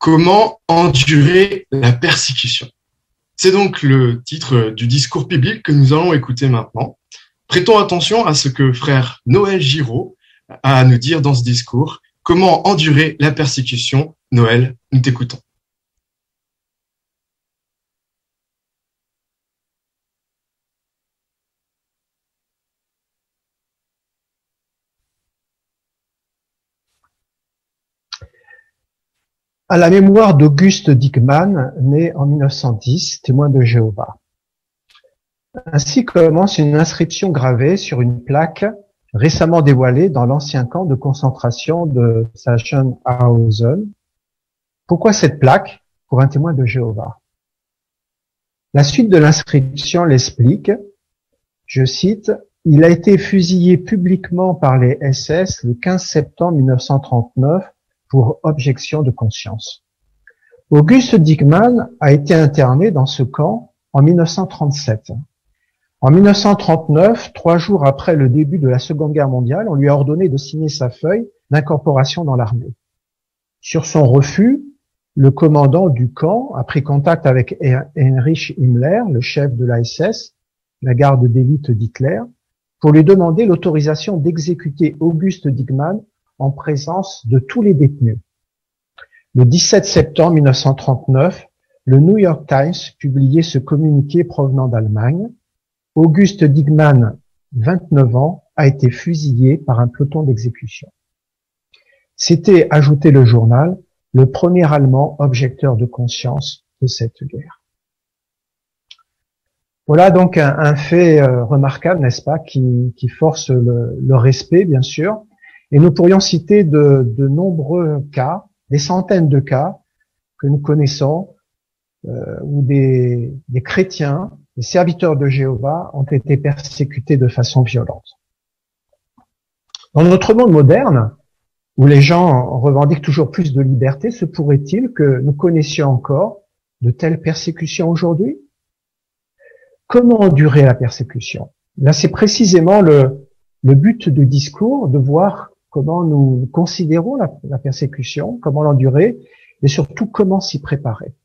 Comment endurer la persécution? C'est donc le titre du discours biblique que nous allons écouter maintenant. Prêtons attention à ce que frère Noël Giraud a à nous dire dans ce discours. Comment endurer la persécution? Noël, nous t'écoutons. À la mémoire d'Auguste Dickmann, né en 1910, témoin de Jéhovah. Ainsi commence une inscription gravée sur une plaque récemment dévoilée dans l'ancien camp de concentration de Sachsenhausen. Pourquoi cette plaque? Pour un témoin de Jéhovah. La suite de l'inscription l'explique, je cite, « Il a été fusillé publiquement par les SS le 15 septembre 1939 pour objection de conscience. » Auguste Dickmann a été interné dans ce camp en 1937. En 1939, 3 jours après le début de la Seconde Guerre mondiale, on lui a ordonné de signer sa feuille d'incorporation dans l'armée. Sur son refus, le commandant du camp a pris contact avec Heinrich Himmler, le chef de la SS, la garde d'élite d'Hitler, pour lui demander l'autorisation d'exécuter Auguste Dickmann en présence de tous les détenus. Le 17 septembre 1939, le New York Times publiait ce communiqué provenant d'Allemagne. Auguste Dickmann, 29 ans, a été fusillé par un peloton d'exécution. C'était, ajoutait le journal, le premier Allemand objecteur de conscience de cette guerre. Voilà donc un fait remarquable, n'est-ce pas, qui force le respect, bien sûr. Et nous pourrions citer de nombreux cas, des centaines de cas que nous connaissons, où des chrétiens, des serviteurs de Jéhovah ont été persécutés de façon violente. Dans notre monde moderne, où les gens revendiquent toujours plus de liberté, se pourrait-il que nous connaissions encore de telles persécutions aujourd'hui? Comment endurer la persécution? Là, c'est précisément le but du discours, de voir comment nous considérons la persécution, comment l'endurer, et surtout comment s'y préparer.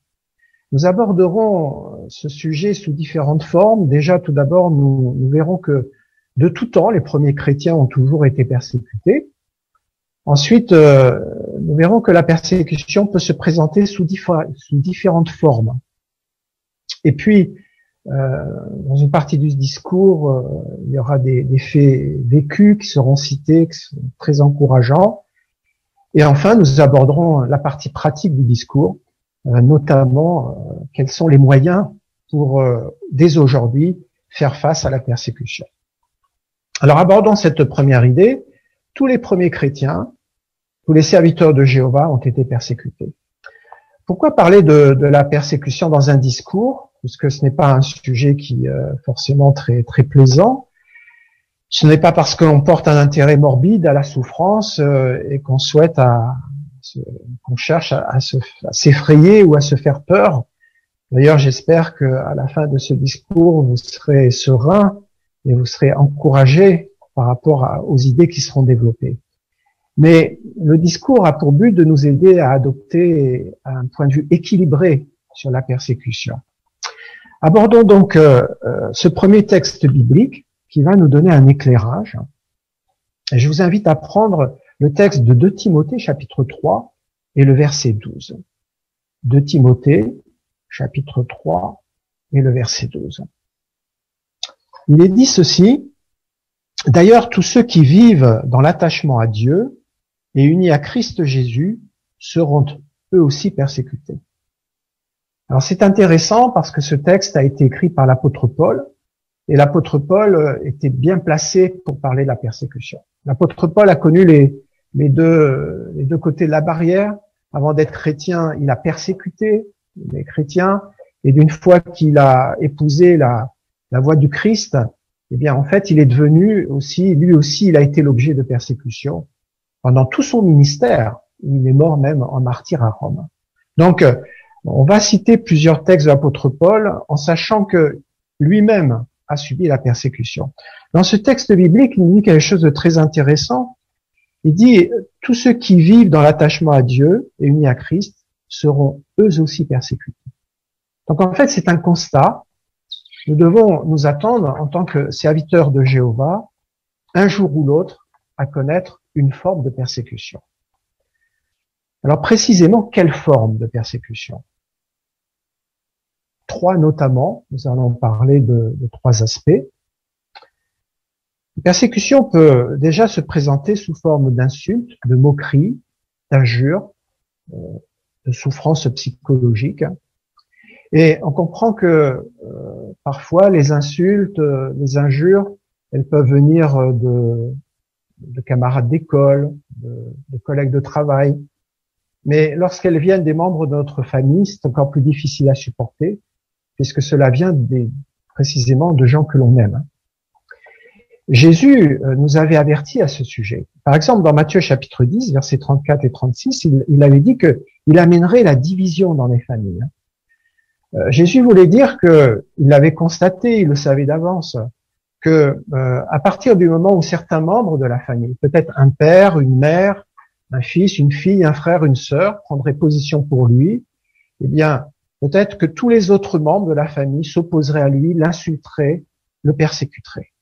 Nous aborderons ce sujet sous différentes formes. Déjà, tout d'abord, nous verrons que de tout temps, les premiers chrétiens ont toujours été persécutés. Ensuite, nous verrons que la persécution peut se présenter sous différentes formes. Et puis, dans une partie du discours, il y aura des faits vécus qui seront cités, qui sont très encourageants. Et enfin, nous aborderons la partie pratique du discours, notamment quels sont les moyens pour, dès aujourd'hui, faire face à la persécution. Alors, abordons cette première idée. Tous les premiers chrétiens, tous les serviteurs de Jéhovah ont été persécutés. Pourquoi parler de la persécution dans un discours? Puisque ce n'est pas un sujet qui est forcément très très plaisant. Ce n'est pas parce qu'on porte un intérêt morbide à la souffrance et qu'on souhaite qu'on cherche à s'effrayer ou à se faire peur. D'ailleurs, j'espère que à la fin de ce discours, vous serez serein et vous serez encouragé par rapport aux idées qui seront développées. Mais le discours a pour but de nous aider à adopter un point de vue équilibré sur la persécution. Abordons donc ce premier texte biblique qui va nous donner un éclairage. Et je vous invite à prendre le texte de 2 Timothée, chapitre 3, et le verset 12. 2 Timothée, chapitre 3, et le verset 12. Il est dit ceci, « D'ailleurs, tous ceux qui vivent dans l'attachement à Dieu et unis à Christ Jésus seront eux aussi persécutés. » Alors c'est intéressant parce que ce texte a été écrit par l'apôtre Paul, et l'apôtre Paul était bien placé pour parler de la persécution. L'apôtre Paul a connu les deux côtés de la barrière. Avant d'être chrétien, il a persécuté les chrétiens, et d'une fois qu'il a épousé la voie du Christ, eh bien en fait il est devenu aussi, lui aussi il a été l'objet de persécution pendant tout son ministère. Il est mort même en martyr à Rome. Donc on va citer plusieurs textes de l'apôtre Paul en sachant que lui-même a subi la persécution. Dans ce texte biblique, il dit quelque chose de très intéressant. Il dit « Tous ceux qui vivent dans l'attachement à Dieu et unis à Christ seront eux aussi persécutés. Donc en fait, c'est un constat. Nous devons nous attendre, en tant que serviteurs de Jéhovah, un jour ou l'autre, à connaître une forme de persécution. Alors précisément, quelle forme de persécution? Trois notamment, nous allons parler de trois aspects. La persécution peut déjà se présenter sous forme d'insultes, de moqueries, d'injures, de souffrances psychologiques. Et on comprend que parfois les insultes, les injures, elles peuvent venir de camarades d'école, de collègues de travail. Mais lorsqu'elles viennent des membres de notre famille, c'est encore plus difficile à supporter, puisque cela vient précisément de gens que l'on aime. Jésus nous avait avertis à ce sujet. Par exemple, dans Matthieu chapitre 10, versets 34 et 36, il avait dit qu'il amènerait la division dans les familles. Jésus voulait dire qu'il l'avait constaté, il le savait d'avance, que à partir du moment où certains membres de la famille, peut-être un père, une mère, un fils, une fille, un frère, une sœur, prendraient position pour lui, eh bien, peut-être que tous les autres membres de la famille s'opposeraient à lui, l'insulteraient, le persécuteraient.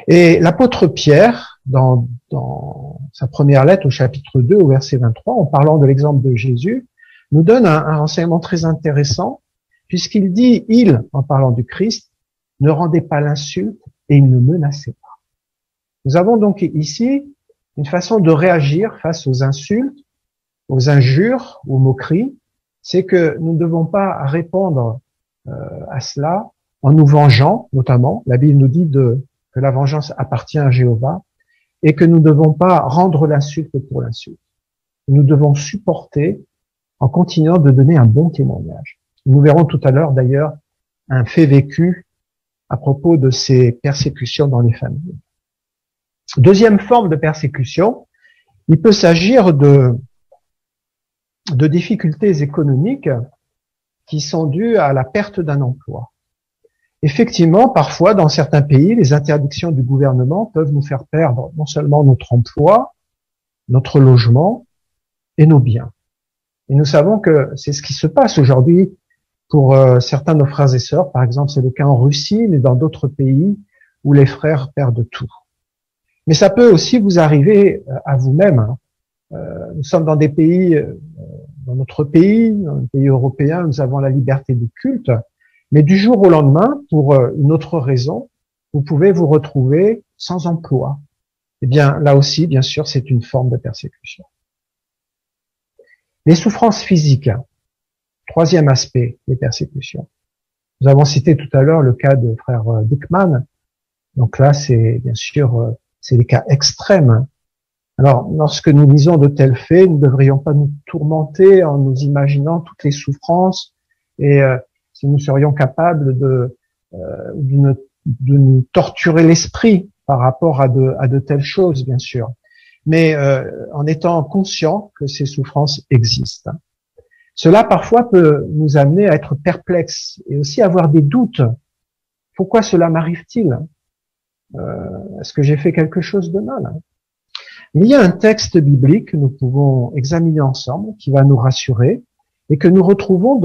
Et l'apôtre Pierre, dans sa première lettre au chapitre 2, au verset 23, en parlant de l'exemple de Jésus, nous donne un renseignement très intéressant, puisqu'il dit, en parlant du Christ, ne rendait pas l'insulte et il ne menaçait pas. Nous avons donc ici une façon de réagir face aux insultes, aux injures, aux moqueries, c'est que nous ne devons pas répondre à cela en nous vengeant, notamment. La Bible nous dit que la vengeance appartient à Jéhovah et que nous ne devons pas rendre l'insulte pour l'insulte. Nous devons supporter en continuant de donner un bon témoignage. Nous verrons tout à l'heure d'ailleurs un fait vécu à propos de ces persécutions dans les familles. Deuxième forme de persécution, il peut s'agir de difficultés économiques qui sont dues à la perte d'un emploi. Effectivement, parfois, dans certains pays, les interdictions du gouvernement peuvent nous faire perdre non seulement notre emploi, notre logement et nos biens. Et nous savons que c'est ce qui se passe aujourd'hui pour certains de nos frères et sœurs. Par exemple, c'est le cas en Russie, mais dans d'autres pays où les frères perdent tout. Mais ça peut aussi vous arriver à vous-même. Nous sommes dans des pays, dans notre pays, dans un pays européen, nous avons la liberté de culte, mais du jour au lendemain, pour une autre raison, vous pouvez vous retrouver sans emploi. Eh bien, là aussi, bien sûr, c'est une forme de persécution. Les souffrances physiques, troisième aspect des persécutions. Nous avons cité tout à l'heure le cas de frère Dickman. Donc là, c'est bien sûr, c'est les cas extrêmes. Alors, lorsque nous lisons de tels faits, nous ne devrions pas nous tourmenter en nous imaginant toutes les souffrances et si nous serions capables de nous torturer l'esprit par rapport à de telles choses, bien sûr. Mais en étant conscient que ces souffrances existent. Cela parfois peut nous amener à être perplexes et aussi à avoir des doutes. Pourquoi cela m'arrive-t-il? Est-ce que j'ai fait quelque chose de mal? Il y a un texte biblique que nous pouvons examiner ensemble qui va nous rassurer et que nous retrouvons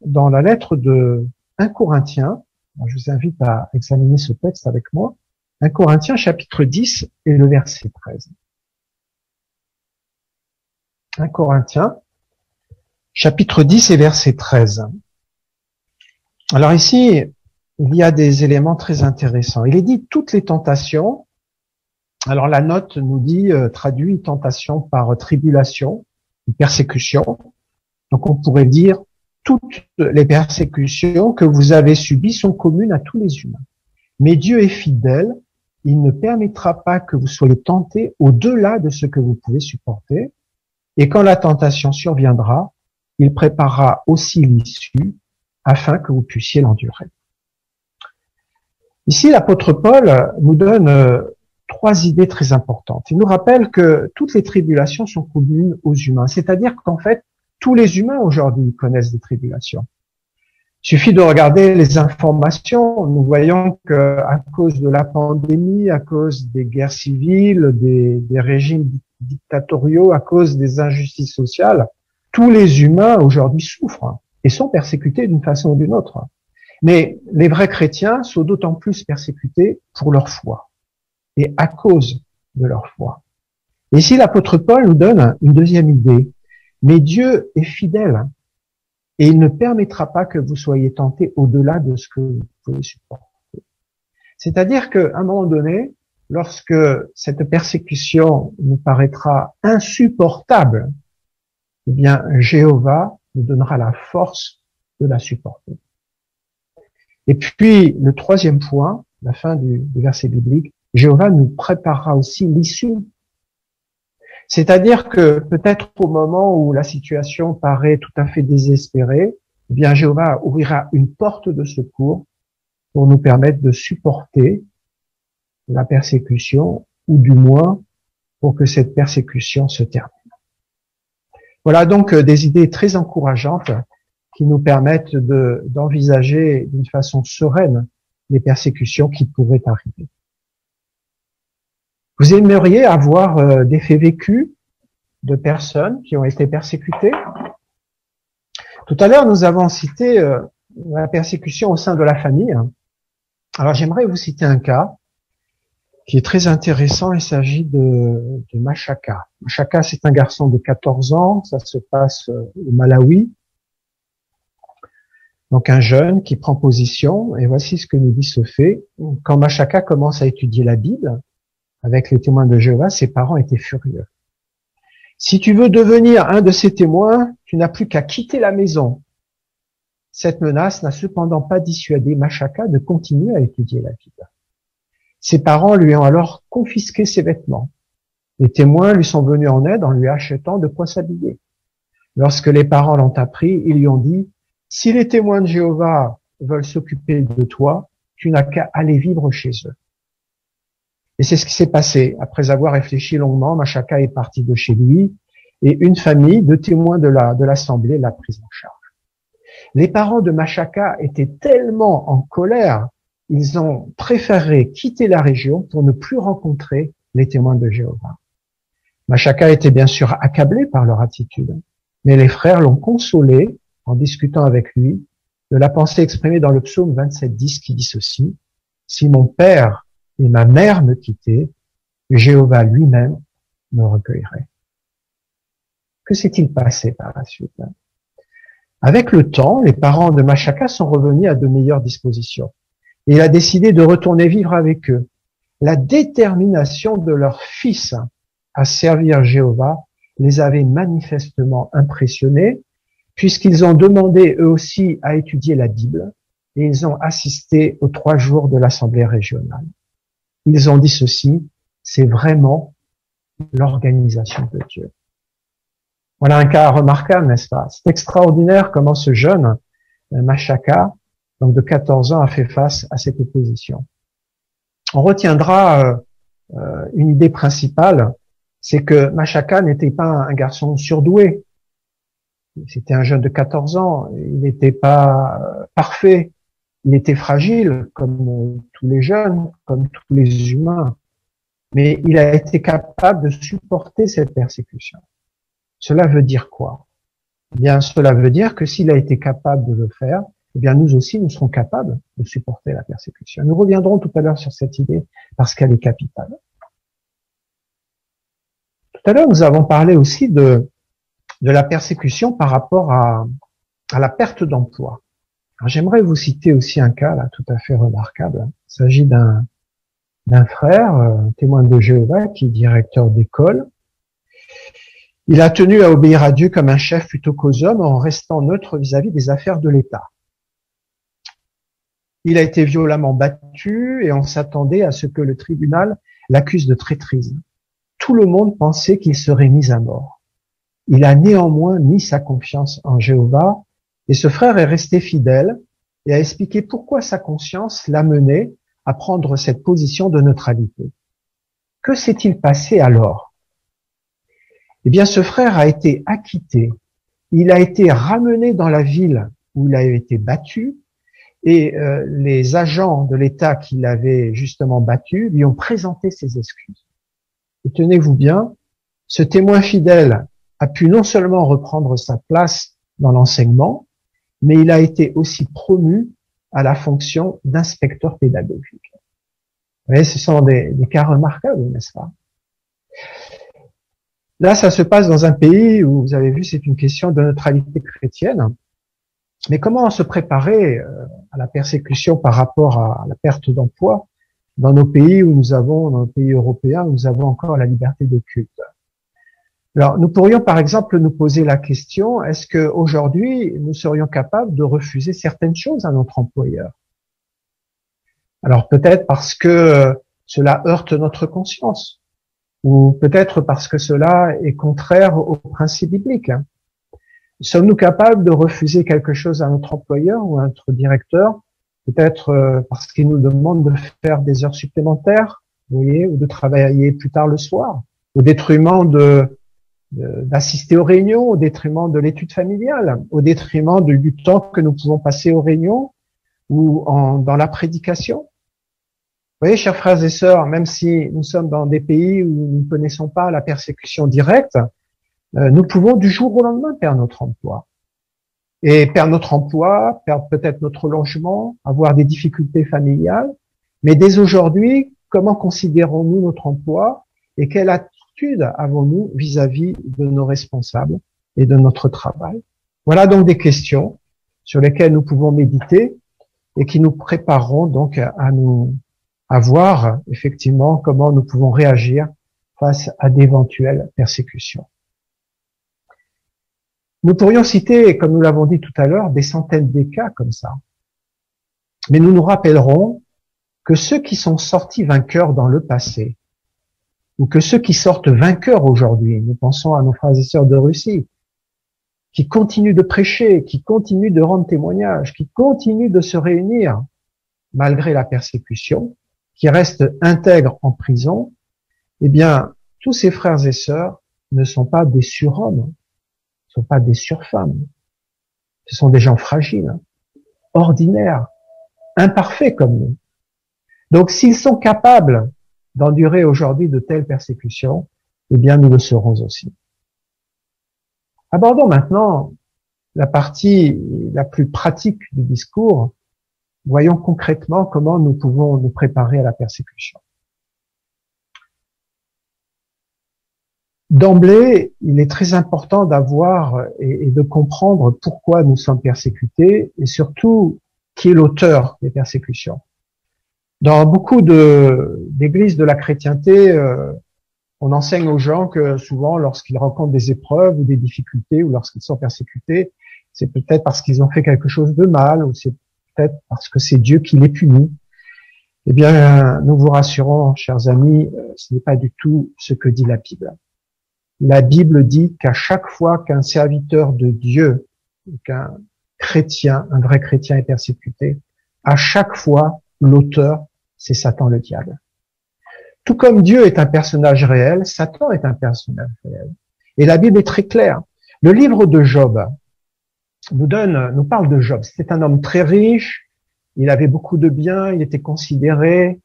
dans la lettre de 1 Corinthiens. Je vous invite à examiner ce texte avec moi. 1 Corinthiens chapitre 10 et le verset 13. 1 Corinthiens chapitre 10 et verset 13. Alors ici, il y a des éléments très intéressants. Il est dit toutes les tentations. Alors la note nous dit, traduit tentation par tribulation, persécution. Donc on pourrait dire, toutes les persécutions que vous avez subies sont communes à tous les humains. Mais Dieu est fidèle, il ne permettra pas que vous soyez tentés au-delà de ce que vous pouvez supporter. Et quand la tentation surviendra, il préparera aussi l'issue afin que vous puissiez l'endurer. Ici, l'apôtre Paul nous donne trois idées très importantes. Il nous rappelle que toutes les tribulations sont communes aux humains, c'est-à-dire qu'en fait, tous les humains aujourd'hui connaissent des tribulations. Il suffit de regarder les informations. Nous voyons que à cause de la pandémie, à cause des guerres civiles, des régimes dictatoriaux, à cause des injustices sociales, Tous les humains aujourd'hui souffrent et sont persécutés d'une façon ou d'une autre. Mais les vrais chrétiens sont d'autant plus persécutés pour leur foi et à cause de leur foi. Et ici, l'apôtre Paul nous donne une deuxième idée. Mais Dieu est fidèle et il ne permettra pas que vous soyez tentés au-delà de ce que vous pouvez supporter. C'est-à-dire qu'à un moment donné, lorsque cette persécution nous paraîtra insupportable, eh bien, Jéhovah nous donnera la force de la supporter. Et puis, le troisième point, la fin du verset biblique, Jéhovah nous préparera aussi l'issue. C'est-à-dire que peut-être au moment où la situation paraît tout à fait désespérée, eh bien, Jéhovah ouvrira une porte de secours pour nous permettre de supporter la persécution, ou du moins pour que cette persécution se termine. Voilà donc des idées très encourageantes qui nous permettent d'envisager d'une façon sereine les persécutions qui pourraient arriver. Vous aimeriez avoir des faits vécus de personnes qui ont été persécutées? Tout à l'heure, nous avons cité la persécution au sein de la famille. Alors, j'aimerais vous citer un cas qui est très intéressant. Il s'agit de Mashaka. Mashaka, c'est un garçon de 14 ans. Ça se passe au Malawi. Donc, un jeune qui prend position. Et voici ce que nous dit ce fait. Quand Mashaka commence à étudier la Bible, avec les témoins de Jéhovah, ses parents étaient furieux. Si tu veux devenir un de ces témoins, tu n'as plus qu'à quitter la maison. Cette menace n'a cependant pas dissuadé Mashaka de continuer à étudier la Bible. Ses parents lui ont alors confisqué ses vêtements. Les témoins lui sont venus en aide en lui achetant de quoi s'habiller. Lorsque les parents l'ont appris, ils lui ont dit « Si les témoins de Jéhovah veulent s'occuper de toi, tu n'as qu'à aller vivre chez eux. » Et c'est ce qui s'est passé. Après avoir réfléchi longuement, Mashaka est parti de chez lui et une famille de témoins de l'assemblée l'a prise en charge. Les parents de Mashaka étaient tellement en colère, ils ont préféré quitter la région pour ne plus rencontrer les témoins de Jéhovah. Mashaka était bien sûr accablé par leur attitude, mais les frères l'ont consolé en discutant avec lui de la pensée exprimée dans le psaume 27:10 qui dit ceci: « Si mon père et ma mère me quittaient, Jéhovah lui-même me recueillerait. » Que s'est-il passé par la suite? Avec le temps, les parents de Mashaka sont revenus à de meilleures dispositions. Et il a décidé de retourner vivre avec eux. La détermination de leur fils à servir Jéhovah les avait manifestement impressionnés, puisqu'ils ont demandé eux aussi à étudier la Bible, et ils ont assisté aux 3 jours de l'Assemblée régionale. Ils ont dit ceci: c'est vraiment l'organisation de Dieu. Voilà un cas remarquable, n'est-ce pas? C'est extraordinaire comment ce jeune Mashaka, donc de 14 ans, a fait face à cette opposition. On retiendra une idée principale, c'est que Mashaka n'était pas un garçon surdoué. C'était un jeune de 14 ans. Il n'était pas parfait. Il était fragile, comme tous les jeunes, comme tous les humains. Mais il a été capable de supporter cette persécution. Cela veut dire quoi? Eh bien, cela veut dire que s'il a été capable de le faire, eh bien, nous aussi, nous serons capables de supporter la persécution. Nous reviendrons tout à l'heure sur cette idée parce qu'elle est capitale. Tout à l'heure, nous avons parlé aussi de la persécution par rapport à la perte d'emploi. J'aimerais vous citer aussi un cas là tout à fait remarquable. Il s'agit d'un frère, témoin de Jéhovah, qui est directeur d'école. Il a tenu à obéir à Dieu comme un chef plutôt qu'aux hommes en restant neutre vis-à-vis des affaires de l'État. Il a été violemment battu et on s'attendait à ce que le tribunal l'accuse de traîtrise. Tout le monde pensait qu'il serait mis à mort. Il a néanmoins mis sa confiance en Jéhovah et ce frère est resté fidèle et a expliqué pourquoi sa conscience l'a mené à prendre cette position de neutralité. Que s'est-il passé alors? Eh bien, ce frère a été acquitté. Il a été ramené dans la ville où il a été battu et les agents de l'État qui l'avaient justement battu lui ont présenté ses excuses. Et tenez-vous bien, ce témoin fidèle a pu non seulement reprendre sa place dans l'enseignement, mais il a été aussi promu à la fonction d'inspecteur pédagogique. Vous voyez, ce sont des cas remarquables, n'est-ce pas? Là, ça se passe dans un pays où, vous avez vu, c'est une question de neutralité chrétienne. Mais comment se préparer à la persécution par rapport à la perte d'emploi dans nos pays dans nos pays européens, où nous avons encore la liberté de culte? Alors, nous pourrions par exemple nous poser la question, est-ce qu'aujourd'hui, nous serions capables de refuser certaines choses à notre employeur? Alors peut-être parce que cela heurte notre conscience, ou peut-être parce que cela est contraire aux principes bibliques. Sommes-nous capables de refuser quelque chose à notre employeur ou à notre directeur, peut-être parce qu'il nous demande de faire des heures supplémentaires, vous voyez, ou de travailler plus tard le soir, au détriment d'assister aux réunions, au détriment de l'étude familiale, au détriment du temps que nous pouvons passer aux réunions ou dans la prédication. Vous voyez, chers frères et sœurs, même si nous sommes dans des pays où nous ne connaissons pas la persécution directe, nous pouvons du jour au lendemain perdre notre emploi. Et perdre notre emploi, perdre peut-être notre logement, avoir des difficultés familiales. Mais dès aujourd'hui, comment considérons-nous notre emploi et quelle attitude avons-nous vis-à-vis de nos responsables et de notre travail? Voilà donc des questions sur lesquelles nous pouvons méditer et qui nous prépareront donc à voir effectivement comment nous pouvons réagir face à d'éventuelles persécutions. Nous pourrions citer, comme nous l'avons dit tout à l'heure, des centaines de cas comme ça. Mais nous nous rappellerons que ceux qui sont sortis vainqueurs dans le passé, ou que ceux qui sortent vainqueurs aujourd'hui, nous pensons à nos frères et sœurs de Russie, qui continuent de prêcher, qui continuent de rendre témoignage, qui continuent de se réunir malgré la persécution, qui restent intègres en prison, eh bien, tous ces frères et sœurs ne sont pas des surhommes, ne sont pas des surfemmes. Ce sont des gens fragiles, ordinaires, imparfaits comme nous. Donc, s'ils sont capables d'endurer aujourd'hui de telles persécutions, eh bien, nous le serons aussi. Abordons maintenant la partie la plus pratique du discours. Voyons concrètement comment nous pouvons nous préparer à la persécution. D'emblée, il est très important d'avoir et de comprendre pourquoi nous sommes persécutés et surtout qui est l'auteur des persécutions. Dans beaucoup d'églises de la chrétienté, on enseigne aux gens que souvent, lorsqu'ils rencontrent des épreuves ou des difficultés ou lorsqu'ils sont persécutés, c'est peut-être parce qu'ils ont fait quelque chose de mal ou c'est peut-être parce que c'est Dieu qui les punit. Eh bien, nous vous rassurons, chers amis, ce n'est pas du tout ce que dit la Bible. La Bible dit qu'à chaque fois qu'un serviteur de Dieu, qu'un chrétien, un vrai chrétien est persécuté, à chaque fois, l'auteur, c'est Satan le diable. Tout comme Dieu est un personnage réel, Satan est un personnage réel. Et la Bible est très claire. Le livre de Job nous parle de Job. C'était un homme très riche, il avait beaucoup de biens, il était considéré,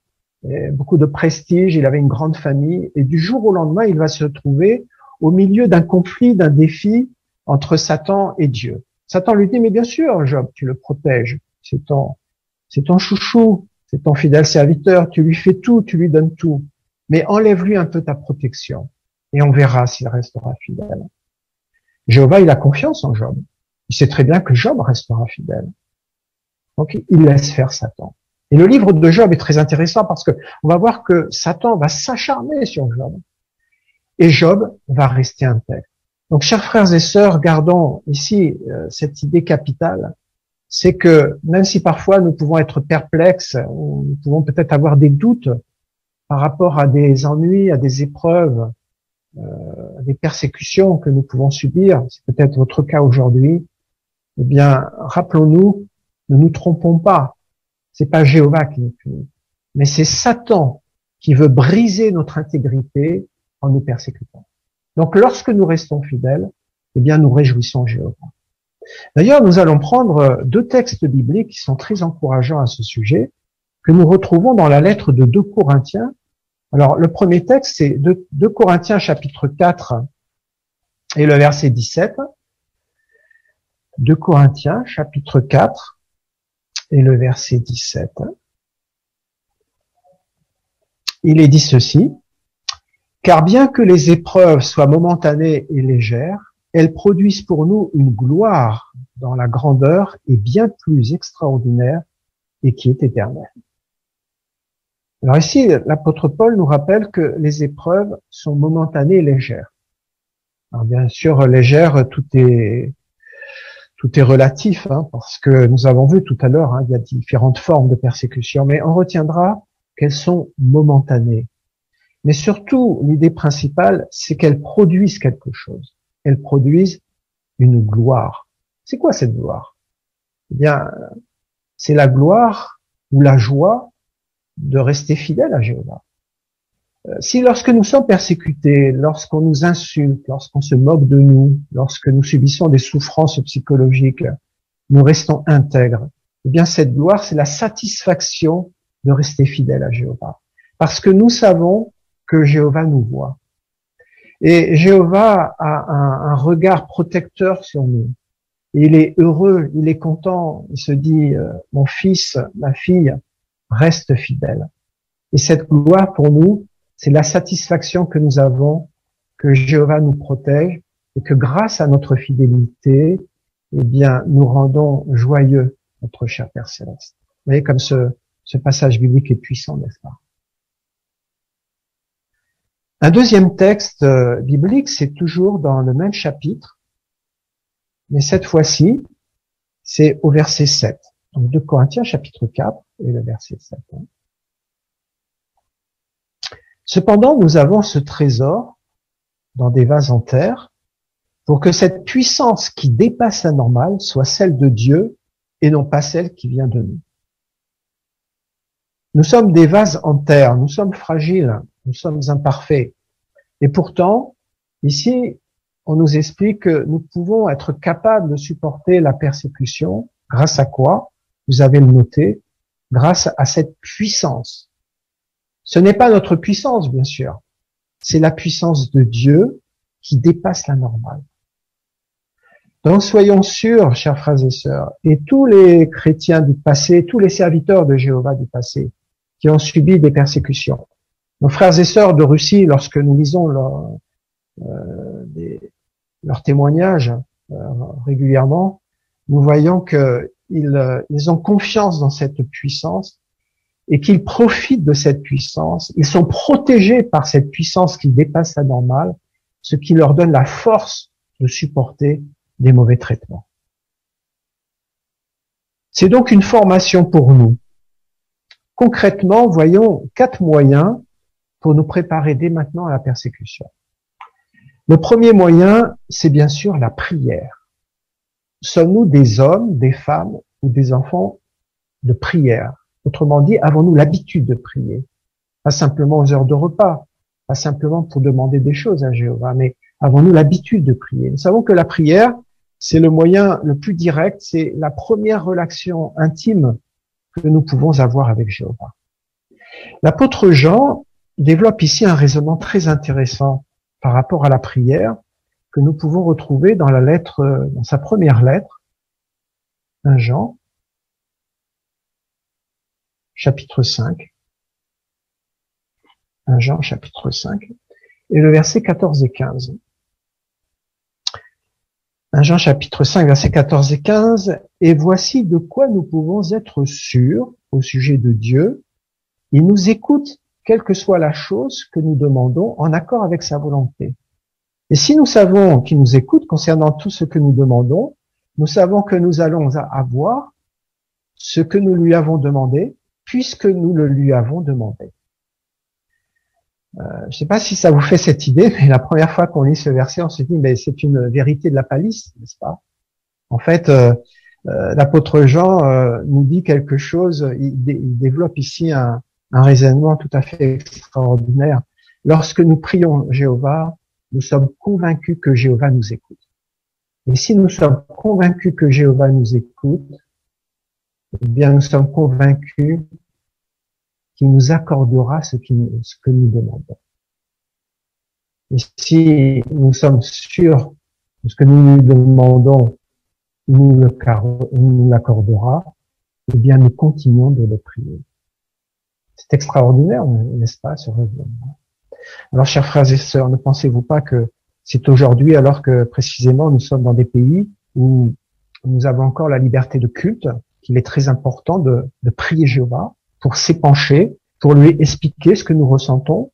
beaucoup de prestige, il avait une grande famille, et du jour au lendemain, il va se trouver au milieu d'un conflit, d'un défi entre Satan et Dieu. Satan lui dit, mais bien sûr, Job, tu le protèges, c'est ton chouchou, c'est ton fidèle serviteur, tu lui fais tout, tu lui donnes tout, mais enlève-lui un peu ta protection, et on verra s'il restera fidèle. Jéhovah, il a confiance en Job. Il sait très bien que Job restera fidèle. Donc, il laisse faire Satan. Et le livre de Job est très intéressant parce que on va voir que Satan va s'acharner sur Job. Et Job va rester intègre. Donc, chers frères et sœurs, gardons ici cette idée capitale. C'est que même si parfois nous pouvons être perplexes, ou nous pouvons peut-être avoir des doutes par rapport à des ennuis, à des épreuves, à des persécutions que nous pouvons subir, c'est peut-être votre cas aujourd'hui, eh bien, rappelons-nous, ne nous trompons pas. C'est pas Jéhovah qui nous punit, mais c'est Satan qui veut briser notre intégrité en nous persécutant. Donc, lorsque nous restons fidèles, eh bien, nous réjouissons Jéhovah. D'ailleurs, nous allons prendre deux textes bibliques qui sont très encourageants à ce sujet, que nous retrouvons dans la lettre de 2 Corinthiens. Alors, le premier texte, c'est 2 Corinthiens chapitre 4, Et le verset 17, 2 Corinthiens, chapitre 4, et le verset 17, il est dit ceci: car bien que les épreuves soient momentanées et légères, elles produisent pour nous une gloire dans la grandeur et bien plus extraordinaire et qui est éternelle. Alors ici, l'apôtre Paul nous rappelle que les épreuves sont momentanées et légères. Alors bien sûr, légère, tout est relatif, parce que nous avons vu tout à l'heure, il y a différentes formes de persécution, mais on retiendra qu'elles sont momentanées. Mais surtout, l'idée principale, c'est qu'elles produisent quelque chose. Elles produisent une gloire. C'est quoi cette gloire? Eh bien, c'est la gloire ou la joie de rester fidèle à Jéhovah. Si lorsque nous sommes persécutés, lorsqu'on nous insulte, lorsqu'on se moque de nous, lorsque nous subissons des souffrances psychologiques, nous restons intègres, eh bien cette gloire, c'est la satisfaction de rester fidèle à Jéhovah. Parce que nous savons que Jéhovah nous voit. Et Jéhovah a un regard protecteur sur nous. Et il est heureux, il est content, il se dit, mon fils, ma fille, reste fidèle. Et cette gloire pour nous, c'est la satisfaction que nous avons, que Jéhovah nous protège et que grâce à notre fidélité, eh bien, nous rendons joyeux notre cher Père Céleste. Vous voyez comme ce passage biblique est puissant, n'est-ce pas? Un deuxième texte biblique, c'est toujours dans le même chapitre, mais cette fois-ci, c'est au verset 7. Donc 2 Corinthiens chapitre 4 et le verset 7. Cependant, nous avons ce trésor dans des vases en terre pour que cette puissance qui dépasse la normale soit celle de Dieu et non pas celle qui vient de nous. Nous sommes des vases en terre, nous sommes fragiles, nous sommes imparfaits. Et pourtant, ici, on nous explique que nous pouvons être capables de supporter la persécution. Grâce à quoi? Vous avez le noté, grâce à cette puissance. Ce n'est pas notre puissance, bien sûr. C'est la puissance de Dieu qui dépasse la normale. Donc, soyons sûrs, chers frères et sœurs, et tous les chrétiens du passé, tous les serviteurs de Jéhovah du passé, qui ont subi des persécutions. Nos frères et sœurs de Russie, lorsque nous lisons leurs témoignages régulièrement, nous voyons qu'ils ont confiance dans cette puissance et qu'ils profitent de cette puissance. Ils sont protégés par cette puissance qui dépasse la normale, ce qui leur donne la force de supporter des mauvais traitements. C'est donc une formation pour nous. Concrètement, voyons 4 moyens pour nous préparer dès maintenant à la persécution. Le premier moyen, c'est bien sûr la prière. Sommes-nous des hommes, des femmes ou des enfants de prière? Autrement dit, avons-nous l'habitude de prier? Pas simplement aux heures de repas, pas simplement pour demander des choses à Jéhovah, mais avons-nous l'habitude de prier? Nous savons que la prière, c'est le moyen le plus direct, c'est la première relation intime que nous pouvons avoir avec Jéhovah. L'apôtre Jean développe ici un raisonnement très intéressant par rapport à la prière que nous pouvons retrouver dans dans sa première lettre, 1 Jean, chapitre 5. 1 Jean, chapitre 5, et le verset 14 et 15. 1 Jean, chapitre 5, versets 14 et 15. Et voici de quoi nous pouvons être sûrs au sujet de Dieu. Il nous écoute, quelle que soit la chose que nous demandons, en accord avec sa volonté. Et si nous savons qu'il nous écoute concernant tout ce que nous demandons, nous savons que nous allons avoir ce que nous lui avons demandé, puisque nous le lui avons demandé. Je ne sais pas si ça vous fait cette idée, mais la première fois qu'on lit ce verset, on se dit, mais c'est une vérité de la palisse, n'est-ce pas? En fait, l'apôtre Jean nous dit quelque chose, il développe ici un raisonnement tout à fait extraordinaire. Lorsque nous prions Jéhovah, nous sommes convaincus que Jéhovah nous écoute. Et si nous sommes convaincus que Jéhovah nous écoute, eh bien nous sommes convaincus qu'il nous accordera ce que nous demandons. Et si nous sommes sûrs Ce que nous lui demandons, il nous l'accordera, eh bien, nous continuons de le prier. C'est extraordinaire, n'est-ce pas, ce raisonnement. Alors, chers frères et sœurs, ne pensez-vous pas que c'est aujourd'hui, alors que précisément nous sommes dans des pays où nous avons encore la liberté de culte, qu'il est très important de prier Jéhovah pour s'épancher, pour lui expliquer ce que nous ressentons,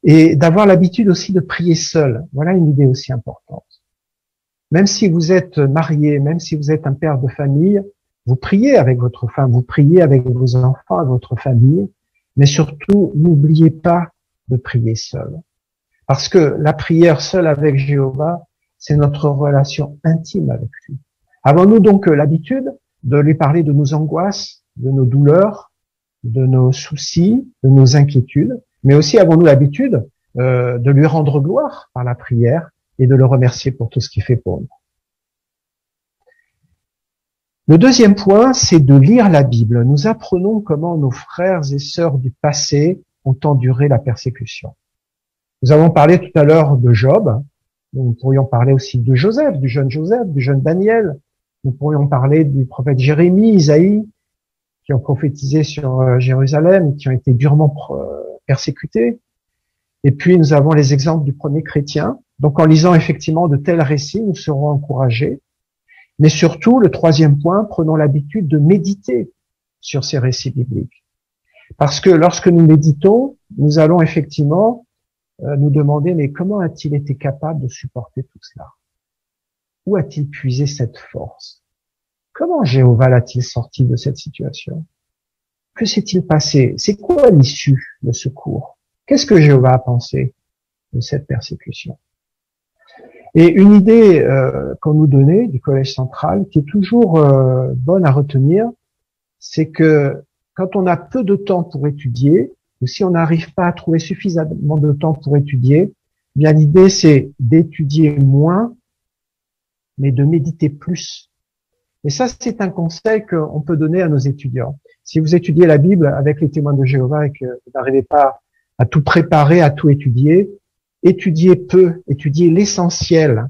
et d'avoir l'habitude aussi de prier seul. Voilà une idée aussi importante. Même si vous êtes marié, même si vous êtes un père de famille, vous priez avec votre femme, vous priez avec vos enfants, avec votre famille, mais surtout, n'oubliez pas de prier seul. Parce que la prière seule avec Jéhovah, c'est notre relation intime avec lui. Avons-nous donc l'habitude de lui parler de nos angoisses, de nos douleurs, de nos soucis, de nos inquiétudes, mais aussi avons-nous l'habitude de lui rendre gloire par la prière et de le remercier pour tout ce qu'il fait pour nous. Le deuxième point, c'est de lire la Bible. Nous apprenons comment nos frères et sœurs du passé ont enduré la persécution. Nous avons parlé tout à l'heure de Job. Nous pourrions parler aussi de Joseph, du jeune Daniel. Nous pourrions parler du prophète Jérémie, Isaïe, qui ont prophétisé sur Jérusalem, qui ont été durement persécutés. Et puis, nous avons les exemples du premier chrétien. Donc, en lisant effectivement de tels récits, nous serons encouragés. Mais surtout, le troisième point, prenons l'habitude de méditer sur ces récits bibliques. Parce que lorsque nous méditons, nous allons effectivement nous demander, mais comment a-t-il été capable de supporter tout cela? Où a-t-il puisé cette force? Comment Jéhovah l'a-t-il sorti de cette situation? Que s'est-il passé? C'est quoi l'issue de secours? Qu'est-ce que Jéhovah a pensé de cette persécution? Et une idée qu'on nous donnait du Collège central, qui est toujours bonne à retenir, c'est que quand on a peu de temps pour étudier, ou si on n'arrive pas à trouver suffisamment de temps pour étudier, eh bien l'idée c'est d'étudier moins, mais de méditer plus. Et ça, c'est un conseil qu'on peut donner à nos étudiants. Si vous étudiez la Bible avec les témoins de Jéhovah et que vous n'arrivez pas à tout préparer, à tout étudier, étudiez peu, étudiez l'essentiel,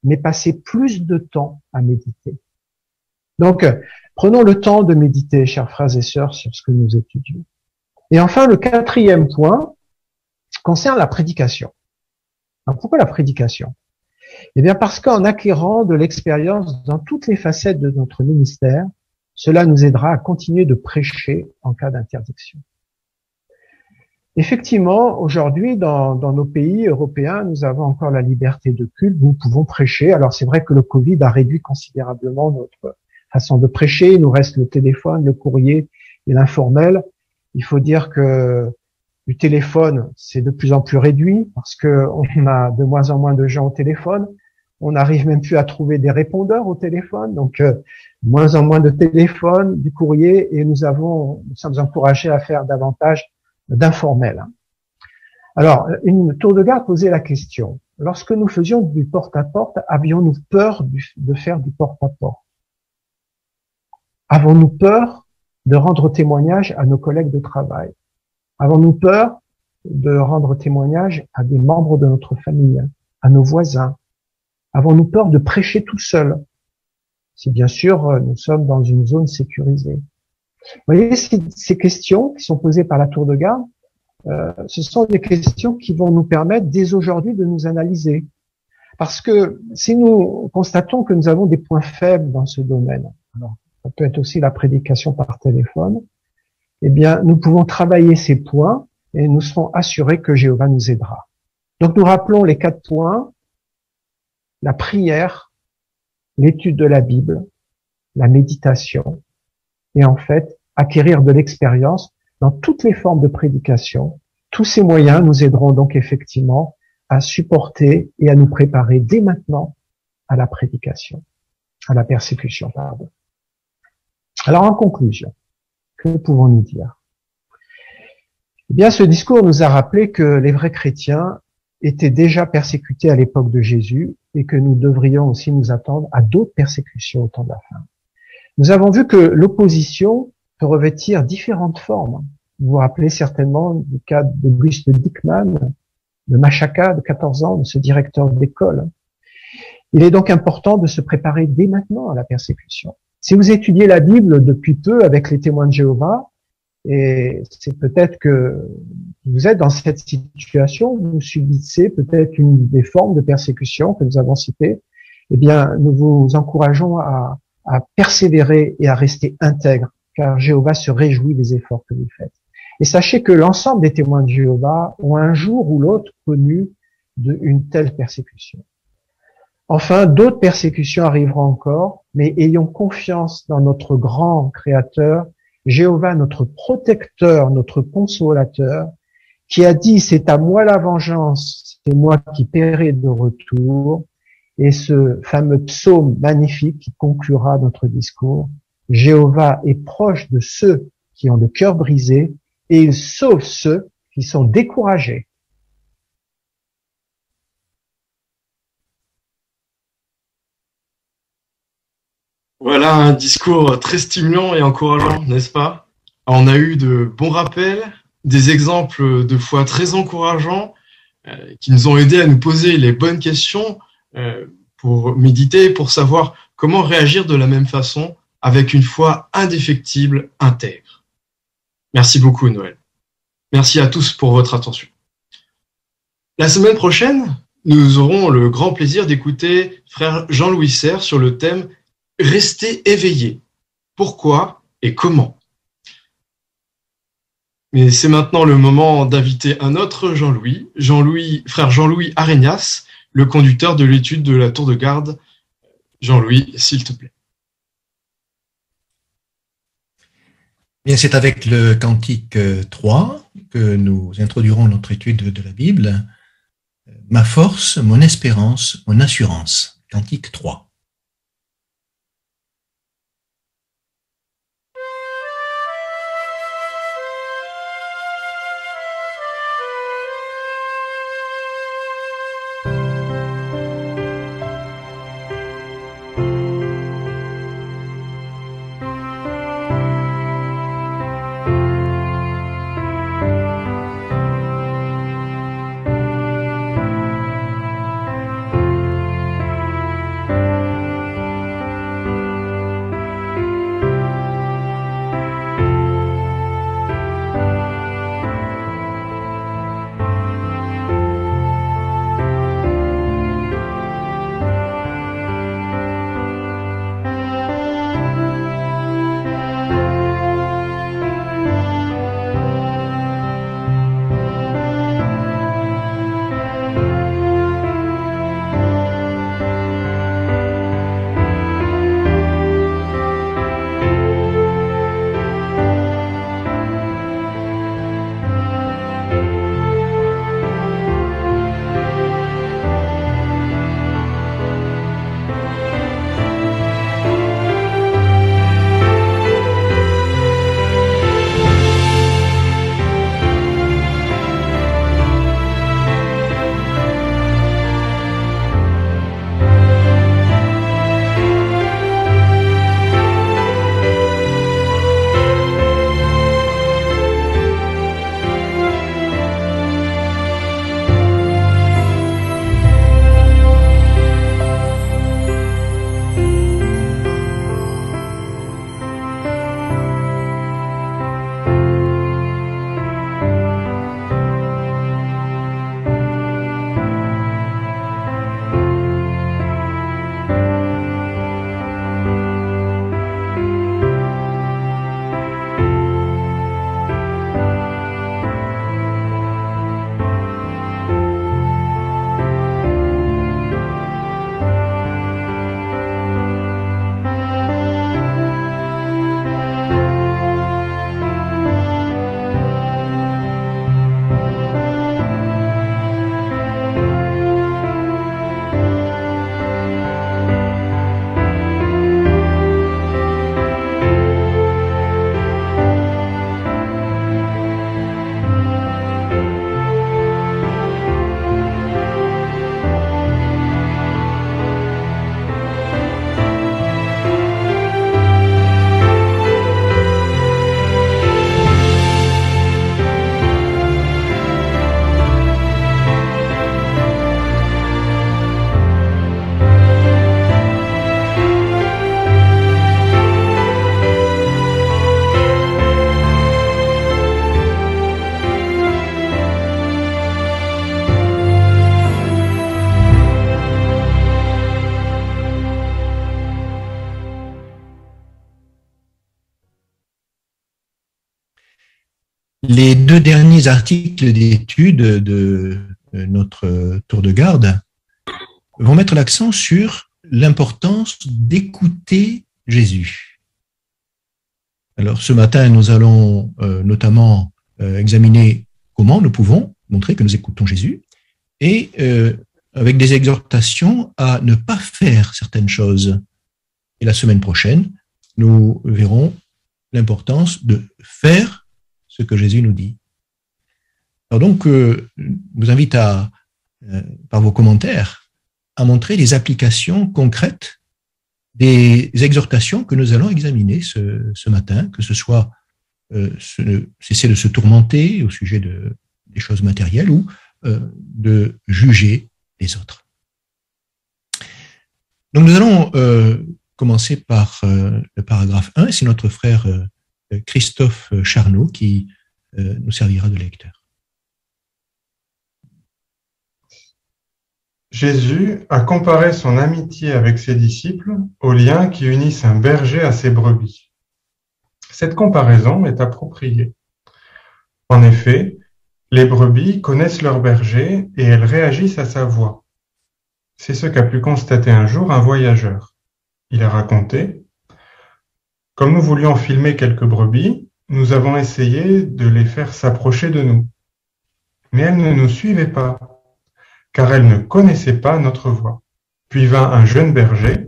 mais passez plus de temps à méditer. Donc, prenons le temps de méditer, chers frères et sœurs, sur ce que nous étudions. Et enfin, le quatrième point concerne la prédication. Alors, pourquoi la prédication? Eh bien, parce qu'en acquérant de l'expérience dans toutes les facettes de notre ministère, cela nous aidera à continuer de prêcher en cas d'interdiction. Effectivement, aujourd'hui, dans nos pays européens, nous avons encore la liberté de culte, nous pouvons prêcher. Alors, c'est vrai que le Covid a réduit considérablement notre façon de prêcher. Il nous reste le téléphone, le courrier et l'informel. Il faut dire que du téléphone, c'est de plus en plus réduit parce que on a de moins en moins de gens au téléphone. On n'arrive même plus à trouver des répondeurs au téléphone. Donc, de moins en moins de téléphones, du courrier, et nous sommes encouragés à faire davantage d'informel. Alors, une tour de garde posait la question. Lorsque nous faisions du porte-à-porte, avions-nous peur de faire du porte-à-porte? Avons-nous peur de rendre témoignage à nos collègues de travail? Avons-nous peur de rendre témoignage à des membres de notre famille, à nos voisins? Avons-nous peur de prêcher tout seul? Si bien sûr nous sommes dans une zone sécurisée. Vous voyez, ces questions qui sont posées par la tour de garde, ce sont des questions qui vont nous permettre dès aujourd'hui de nous analyser. Parce que si nous constatons que nous avons des points faibles dans ce domaine, alors ça peut être aussi la prédication par téléphone, eh bien nous pouvons travailler ces points et nous serons assurés que Jéhovah nous aidera. Donc nous rappelons les 4 points: la prière, l'étude de la Bible, la méditation, et en fait, acquérir de l'expérience dans toutes les formes de prédication. Tous ces moyens nous aideront donc effectivement à supporter et à nous préparer dès maintenant à la prédication, à la persécution, pardon. Alors en conclusion, que pouvons-nous dire? Eh bien, ce discours nous a rappelé que les vrais chrétiens étaient déjà persécutés à l'époque de Jésus et que nous devrions aussi nous attendre à d'autres persécutions au temps de la fin. Nous avons vu que l'opposition peut revêtir différentes formes. Vous vous rappelez certainement du cas d'Auguste Dickmann, de Machaca, de 14 ans, de ce directeur d'école, Il est donc important de se préparer dès maintenant à la persécution. Si vous étudiez la Bible depuis peu avec les témoins de Jéhovah, et c'est peut-être que vous êtes dans cette situation, vous subissez peut-être une des formes de persécution que nous avons citées, eh bien, nous vous encourageons à persévérer et à rester intègre, car Jéhovah se réjouit des efforts que vous faites. Et sachez que l'ensemble des témoins de Jéhovah ont un jour ou l'autre connu une telle persécution. Enfin, d'autres persécutions arriveront encore, mais ayons confiance dans notre grand Créateur, Jéhovah, notre protecteur, notre consolateur, qui a dit, c'est à moi la vengeance, c'est moi qui paierai de retour. Et ce fameux psaume magnifique qui conclura notre discours, Jéhovah est proche de ceux qui ont le cœur brisé et il sauve ceux qui sont découragés. Voilà un discours très stimulant et encourageant, n'est-ce pas? On a eu de bons rappels, des exemples de foi très encourageants qui nous ont aidés à nous poser les bonnes questions pour méditer, pour savoir comment réagir de la même façon avec une foi indéfectible, intègre. Merci beaucoup, Noël. Merci à tous pour votre attention. La semaine prochaine, nous aurons le grand plaisir d'écouter frère Jean-Louis Serre sur le thème « Rester éveillé. Pourquoi et comment ?» Mais c'est maintenant le moment d'inviter un autre Jean-Louis, frère Jean-Louis Arenas, le conducteur de l'étude de la tour de garde. Jean-Louis, s'il te plaît. Bien, c'est avec le cantique 3 que nous introduirons notre étude de la Bible. Ma force, mon espérance, mon assurance. Cantique 3. Les deux derniers articles d'étude de notre tour de garde vont mettre l'accent sur l'importance d'écouter Jésus. Alors ce matin, nous allons notamment examiner comment nous pouvons montrer que nous écoutons Jésus et avec des exhortations à ne pas faire certaines choses. Et la semaine prochaine, nous verrons l'importance de faire ce que Jésus nous dit. Alors donc, je vous invite par vos commentaires, à montrer les applications concrètes des exhortations que nous allons examiner ce matin, que ce soit cesser de se tourmenter au sujet des choses matérielles ou de juger les autres. Donc nous allons commencer par le paragraphe 1, c'est notre frère Christophe Charnot qui nous servira de lecteur. Jésus a comparé son amitié avec ses disciples aux liens qui unissent un berger à ses brebis. Cette comparaison est appropriée. En effet, les brebis connaissent leur berger et elles réagissent à sa voix. C'est ce qu'a pu constater un jour un voyageur. Il a raconté : « Comme nous voulions filmer quelques brebis, nous avons essayé de les faire s'approcher de nous. Mais elles ne nous suivaient pas, car elles ne connaissaient pas notre voix. Puis vint un jeune berger.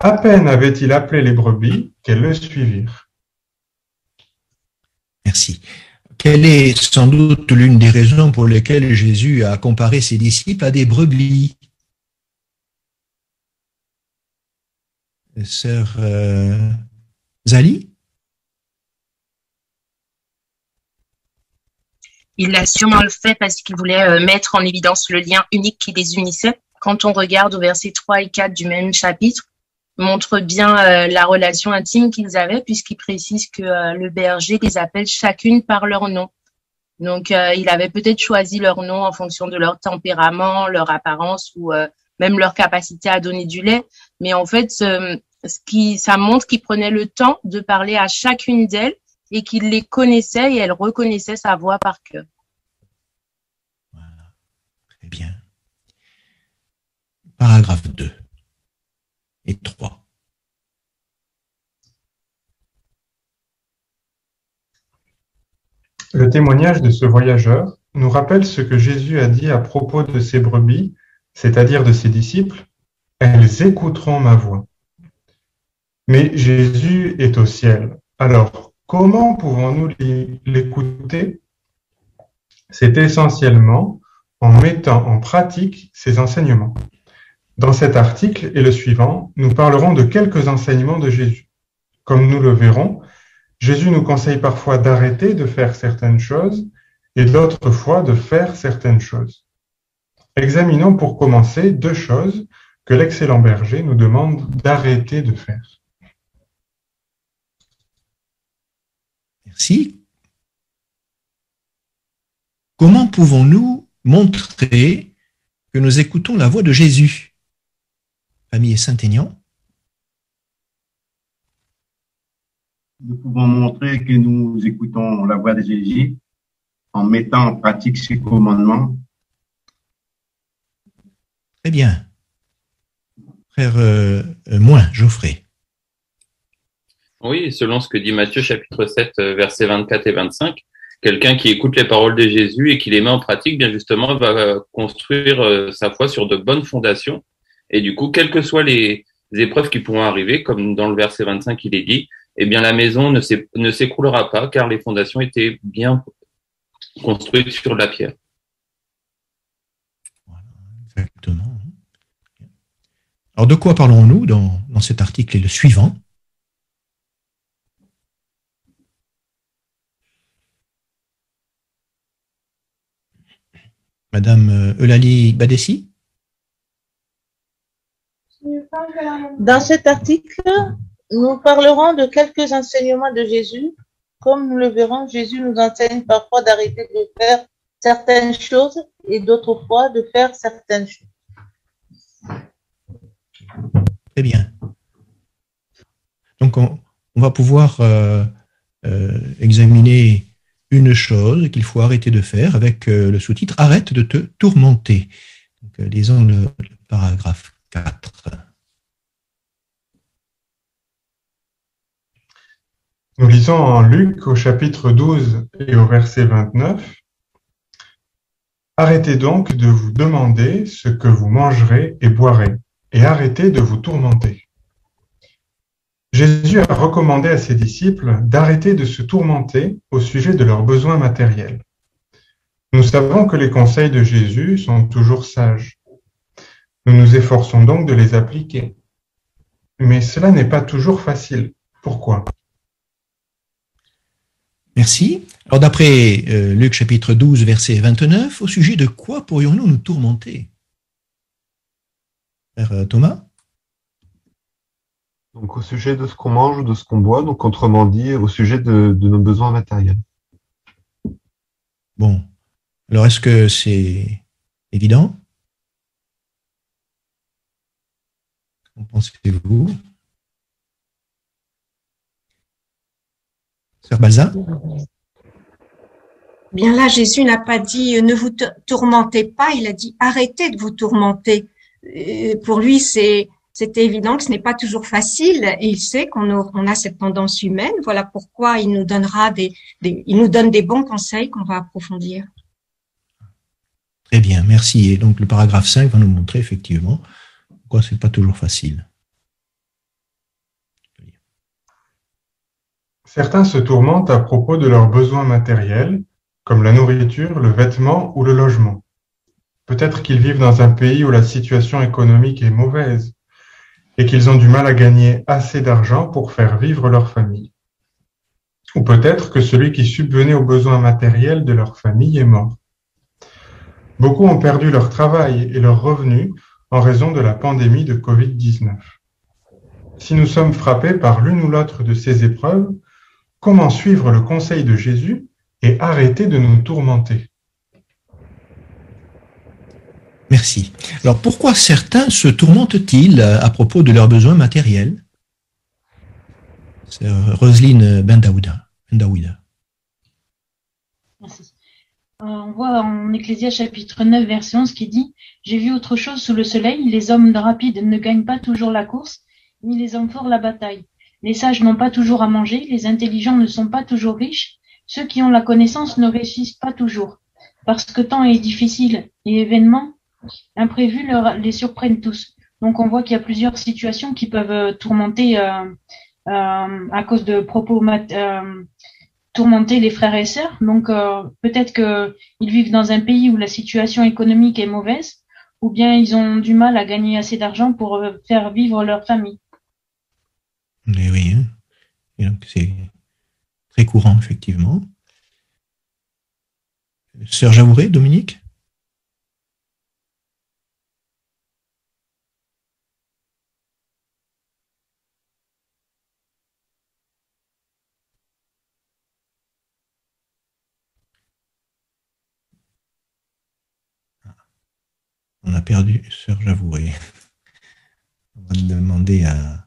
À peine avait-il appelé les brebis qu'elles le suivirent. » Merci. Quelle est sans doute l'une des raisons pour lesquelles Jésus a comparé ses disciples à des brebis? Sœur Zali? Il a sûrement le fait parce qu'il voulait mettre en évidence le lien unique qui les unissait. Quand on regarde au verset 3 et 4 du même chapitre, montre bien la relation intime qu'ils avaient puisqu'il précise que le berger les appelle chacune par leur nom. Donc, il avait peut-être choisi leur nom en fonction de leur tempérament, leur apparence ou même leur capacité à donner du lait. Mais en fait, ça montre qu'il prenait le temps de parler à chacune d'elles et qu'il les connaissait et elles reconnaissaient sa voix par cœur. Voilà, très bien. Paragraphe 2 et 3. Le témoignage de ce voyageur nous rappelle ce que Jésus a dit à propos de ses brebis, c'est-à-dire de ses disciples : « Elles écouteront ma voix. » Mais Jésus est au ciel. Alors, comment pouvons-nous l'écouter ? C'est essentiellement en mettant en pratique ses enseignements. Dans cet article et le suivant, nous parlerons de quelques enseignements de Jésus. Comme nous le verrons, Jésus nous conseille parfois d'arrêter de faire certaines choses et d'autres fois de faire certaines choses. Examinons pour commencer 2 choses que l'excellent berger nous demande d'arrêter de faire. Merci. Comment pouvons-nous montrer que nous écoutons la voix de Jésus? Famille Saint-Aignan. Nous pouvons montrer que nous écoutons la voix de Jésus en mettant en pratique ses commandements. Très bien. Frère Geoffrey. Oui, selon ce que dit Matthieu chapitre 7, versets 24 et 25, quelqu'un qui écoute les paroles de Jésus et qui les met en pratique, bien justement, va construire sa foi sur de bonnes fondations. Et du coup, quelles que soient les épreuves qui pourront arriver, comme dans le verset 25 il est dit, eh bien la maison ne s'écroulera pas car les fondations étaient bien construites sur la pierre. Voilà, exactement. Alors de quoi parlons-nous dans cet article et le suivant? Madame Eulalie Badessi? Dans cet article, nous parlerons de quelques enseignements de Jésus. Comme nous le verrons, Jésus nous enseigne parfois d'arrêter de faire certaines choses et d'autres fois de faire certaines choses. Très bien. Donc, on va pouvoir examiner une chose qu'il faut arrêter de faire avec le sous-titre « Arrête de te tourmenter ». Lisons le paragraphe 4. Nous lisons en Luc au chapitre 12 et au verset 29. Arrêtez donc de vous demander ce que vous mangerez et boirez, et arrêtez de vous tourmenter. Jésus a recommandé à ses disciples d'arrêter de se tourmenter au sujet de leurs besoins matériels. Nous savons que les conseils de Jésus sont toujours sages. Nous nous efforçons donc de les appliquer. Mais cela n'est pas toujours facile. Pourquoi ? Merci. Alors d'après Luc chapitre 12, verset 29, au sujet de quoi pourrions-nous nous tourmenter? Frère Thomas? Donc au sujet de ce qu'on mange ou de ce qu'on boit, donc autrement dit, au sujet de nos besoins matériels. Bon. Alors est-ce que c'est évident? Qu'en pensez-vous? Sœur Balza? Bien là, Jésus n'a pas dit ne vous tourmentez pas, il a dit arrêtez de vous tourmenter. Pour lui, c'était évident que ce n'est pas toujours facile et il sait qu'on a cette tendance humaine. Voilà pourquoi il nous donnera il nous donne des bons conseils qu'on va approfondir. Très bien, merci. Et donc le paragraphe 5 va nous montrer effectivement pourquoi c'est pas toujours facile. Certains se tourmentent à propos de leurs besoins matériels, comme la nourriture, le vêtement ou le logement. Peut-être qu'ils vivent dans un pays où la situation économique est mauvaise et qu'ils ont du mal à gagner assez d'argent pour faire vivre leur famille. Ou peut-être que celui qui subvenait aux besoins matériels de leur famille est mort. Beaucoup ont perdu leur travail et leurs revenus en raison de la pandémie de Covid-19. Si nous sommes frappés par l'une ou l'autre de ces épreuves, comment suivre le conseil de Jésus et arrêter de nous tourmenter? Merci. Alors pourquoi certains se tourmentent-ils à propos de leurs besoins matériels? C'est Roselyne Bendaouda. Merci. On voit en Ecclésiaste chapitre 9, verset 11 qui dit « J'ai vu autre chose sous le soleil, les hommes rapides ne gagnent pas toujours la course, ni les hommes forts la bataille. Les sages n'ont pas toujours à manger, les intelligents ne sont pas toujours riches, ceux qui ont la connaissance ne réussissent pas toujours. Parce que temps est difficile et événements imprévus les surprennent tous. » Donc on voit qu'il y a plusieurs situations qui peuvent tourmenter à cause de propos tourmenter les frères et sœurs. Donc peut-être qu'ils vivent dans un pays où la situation économique est mauvaise, ou bien ils ont du mal à gagner assez d'argent pour faire vivre leur famille. Mais oui, hein. Et donc c'est très courant, effectivement. Sœur Jamouré, Dominique? On a perdu Sœur Jamouré. On va demander à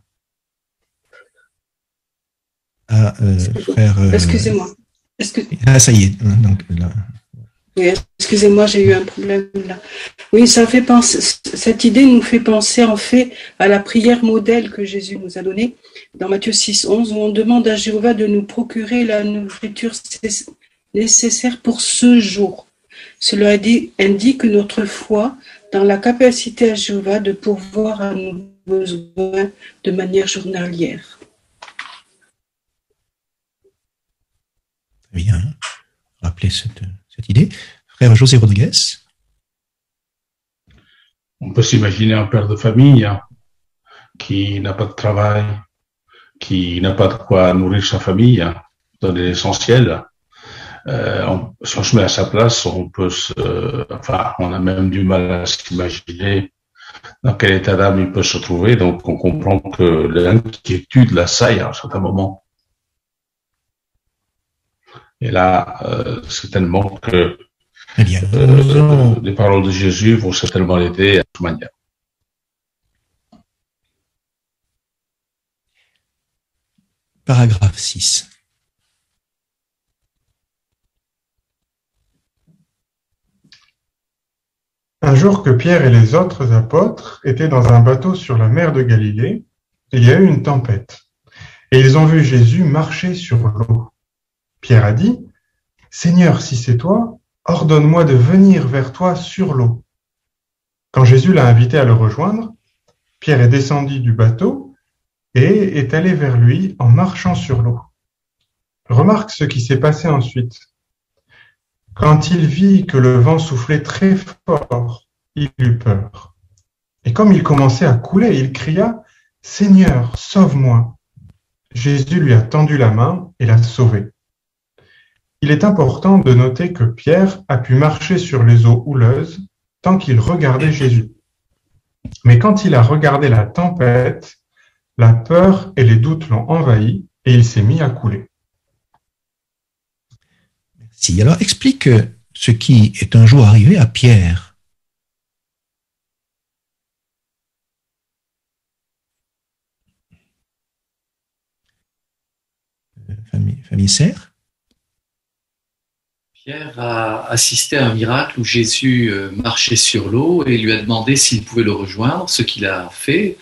frère. Excusez-moi. Ah, ça y est. Donc, là. Oui, excusez-moi, j'ai eu un problème là. Oui, ça fait penser, cette idée nous fait penser en fait à la prière modèle que Jésus nous a donnée dans Matthieu 6, 11, où on demande à Jéhovah de nous procurer la nourriture nécessaire pour ce jour. Cela indique notre foi dans la capacité à Jéhovah de pourvoir à nos besoins de manière journalière. Très bien. Rappelez cette idée. Frère José Rodriguez. On peut s'imaginer un père de famille qui n'a pas de travail, qui n'a pas de quoi nourrir sa famille, donner l'essentiel. Si on se met à sa place, on a même du mal à s'imaginer dans quel état d'âme il peut se trouver. Donc, on comprend que l'inquiétude l'assaille à un certain moment. Et là, c'est tellement que les paroles de Jésus vont certainement l'aider à toute manière. Paragraphe 6. Un jour que Pierre et les autres apôtres étaient dans un bateau sur la mer de Galilée, il y a eu une tempête. Et ils ont vu Jésus marcher sur l'eau. Pierre a dit, « Seigneur, si c'est toi, ordonne-moi de venir vers toi sur l'eau. » Quand Jésus l'a invité à le rejoindre, Pierre est descendu du bateau et est allé vers lui en marchant sur l'eau. Remarque ce qui s'est passé ensuite. Quand il vit que le vent soufflait très fort, il eut peur. Et comme il commençait à couler, il cria, « Seigneur, sauve-moi !» Jésus lui a tendu la main et l'a sauvé. Il est important de noter que Pierre a pu marcher sur les eaux houleuses tant qu'il regardait Jésus. Mais quand il a regardé la tempête, la peur et les doutes l'ont envahi et il s'est mis à couler. Merci. Alors, explique ce qui est un jour arrivé à Pierre. Famille Serre. Pierre a assisté à un miracle où Jésus marchait sur l'eau et lui a demandé s'il pouvait le rejoindre, ce qu'il a fait.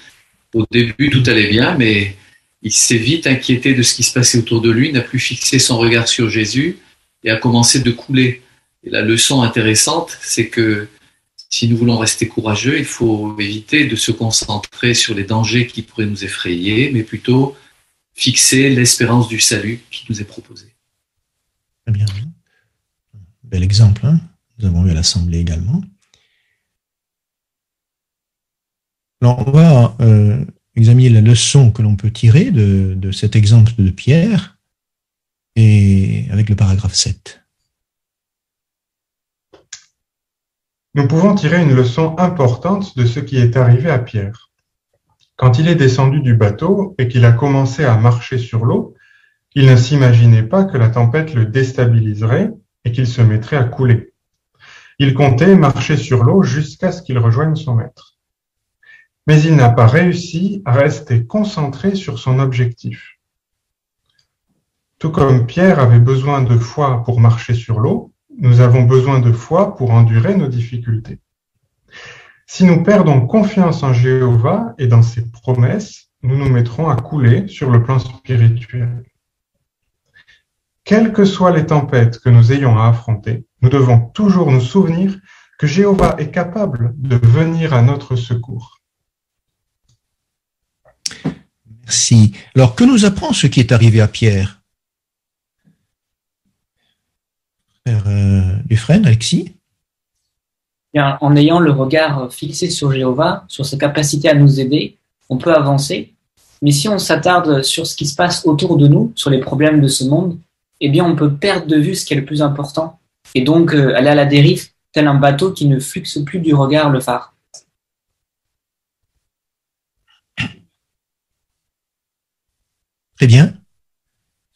Au début, tout allait bien, mais il s'est vite inquiété de ce qui se passait autour de lui, n'a plus fixé son regard sur Jésus et a commencé de couler. Et la leçon intéressante, c'est que si nous voulons rester courageux, il faut éviter de se concentrer sur les dangers qui pourraient nous effrayer, mais plutôt fixer l'espérance du salut qui nous est proposée. Très bien. Bel exemple, hein. Nous avons eu à l'Assemblée également. Alors, on va examiner la leçon que l'on peut tirer de cet exemple de Pierre et avec le paragraphe 7. Nous pouvons tirer une leçon importante de ce qui est arrivé à Pierre. Quand il est descendu du bateau et qu'il a commencé à marcher sur l'eau, il ne s'imaginait pas que la tempête le déstabiliserait et qu'il se mettrait à couler. Il comptait marcher sur l'eau jusqu'à ce qu'il rejoigne son maître. Mais il n'a pas réussi à rester concentré sur son objectif. Tout comme Pierre avait besoin de foi pour marcher sur l'eau, nous avons besoin de foi pour endurer nos difficultés. Si nous perdons confiance en Jéhovah et dans ses promesses, nous nous mettrons à couler sur le plan spirituel. Quelles que soient les tempêtes que nous ayons à affronter, nous devons toujours nous souvenir que Jéhovah est capable de venir à notre secours. Merci. Alors, que nous apprend ce qui est arrivé à Pierre? Frère Dufresne, Alexis? Bien, en ayant le regard fixé sur Jéhovah, sur sa capacité à nous aider, on peut avancer. Mais si on s'attarde sur ce qui se passe autour de nous, sur les problèmes de ce monde, eh bien, on peut perdre de vue ce qui est le plus important. Et donc, aller à la dérive, tel un bateau qui ne fixe plus du regard le phare. Très bien.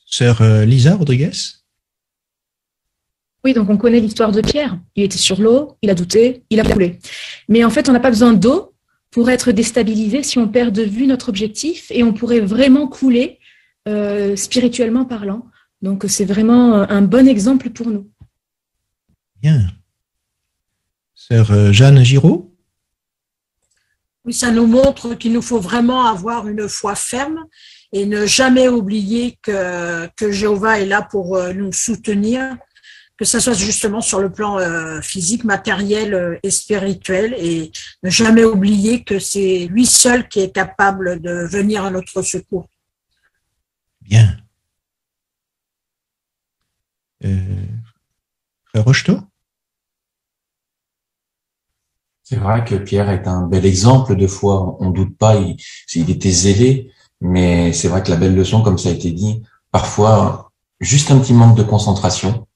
Sœur Lisa Rodriguez? Oui, donc on connaît l'histoire de Pierre. Il était sur l'eau, il a douté, il a coulé. Mais en fait, on n'a pas besoin d'eau pour être déstabilisé si on perd de vue notre objectif et on pourrait vraiment couler spirituellement parlant. Donc, c'est vraiment un bon exemple pour nous. Bien. Sœur Jeanne Giraud? Oui, ça nous montre qu'il nous faut vraiment avoir une foi ferme et ne jamais oublier que Jéhovah est là pour nous soutenir, que ça soit justement sur le plan physique, matériel et spirituel, et ne jamais oublier que c'est lui seul qui est capable de venir à notre secours. Bien. Frère Rocheteau? C'est vrai que Pierre est un bel exemple de foi. On ne doute pas, il était zélé, mais c'est vrai que la belle leçon, comme ça a été dit, parfois, juste un petit manque de concentration,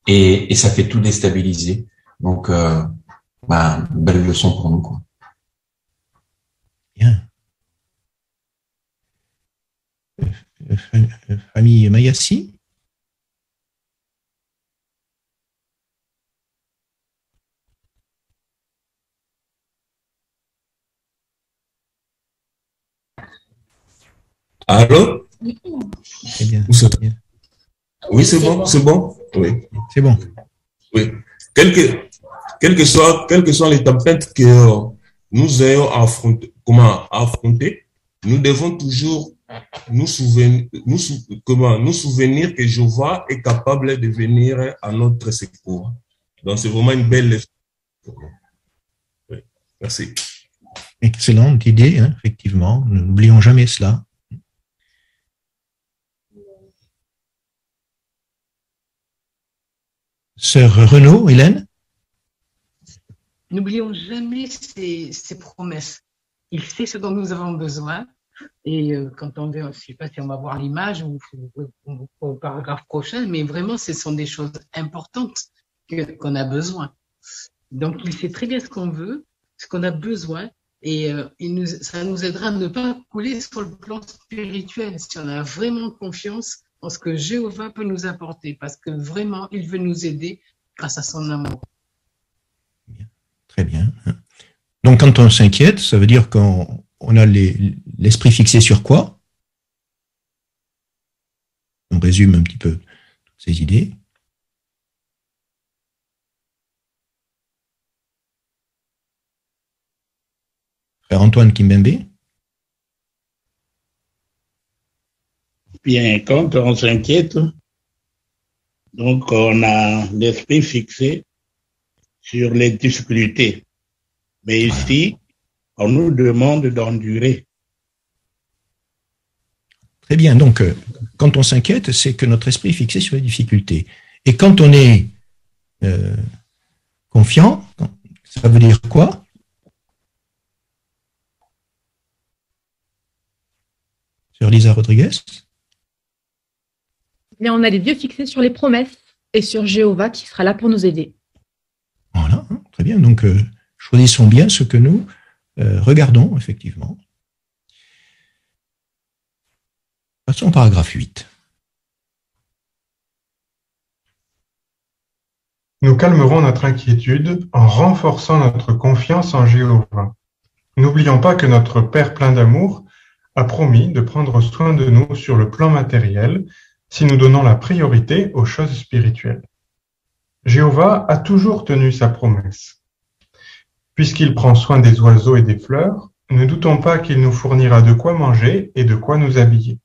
et ça fait tout déstabiliser. Donc, belle leçon pour nous, quoi. Bien. Famille Mayassi? Allô? Très bien. Oui, c'est bon, c'est bon. Oui. C'est bon. Oui. quelles que soient les tempêtes que nous ayons affronter, nous devons toujours nous souvenir que Jéhovah est capable de venir à notre secours. Donc, c'est vraiment une belle leçon. Oui, merci. Excellente idée, hein, effectivement. N'oublions jamais cela. Sœur Renaud, Hélène? N'oublions jamais ses promesses. Il sait ce dont nous avons besoin. Et quand on veut, je ne sais pas si on va voir l'image ou au paragraphe prochain, mais vraiment, ce sont des choses importantes qu'on a besoin. Donc, il sait très bien ce qu'on veut, ce qu'on a besoin, et ça nous aidera à ne pas couler sur le plan spirituel, si on a vraiment confiance en ce que Jéhovah peut nous apporter, parce que vraiment, il veut nous aider grâce à son amour. Très bien. Donc, quand on s'inquiète, ça veut dire qu'on a l'esprit fixé sur quoi? On résume un petit peu toutes ces idées. Frère Antoine Kimbembe. Bien, quand on s'inquiète, donc on a l'esprit fixé sur les difficultés. Mais ici, on nous demande d'endurer. Très bien. Donc, quand on s'inquiète, c'est que notre esprit est fixé sur les difficultés. Et quand on est confiant, ça veut dire quoi? Sœur Lisa Rodriguez? Bien, on a les yeux fixés sur les promesses et sur Jéhovah qui sera là pour nous aider. Voilà, très bien. Donc, choisissons bien ce que nous regardons, effectivement. Passons au paragraphe 8. Nous calmerons notre inquiétude en renforçant notre confiance en Jéhovah. N'oublions pas que notre Père plein d'amour a promis de prendre soin de nous sur le plan matériel si nous donnons la priorité aux choses spirituelles. Jéhovah a toujours tenu sa promesse. Puisqu'il prend soin des oiseaux et des fleurs, ne doutons pas qu'il nous fournira de quoi manger et de quoi nous habiller.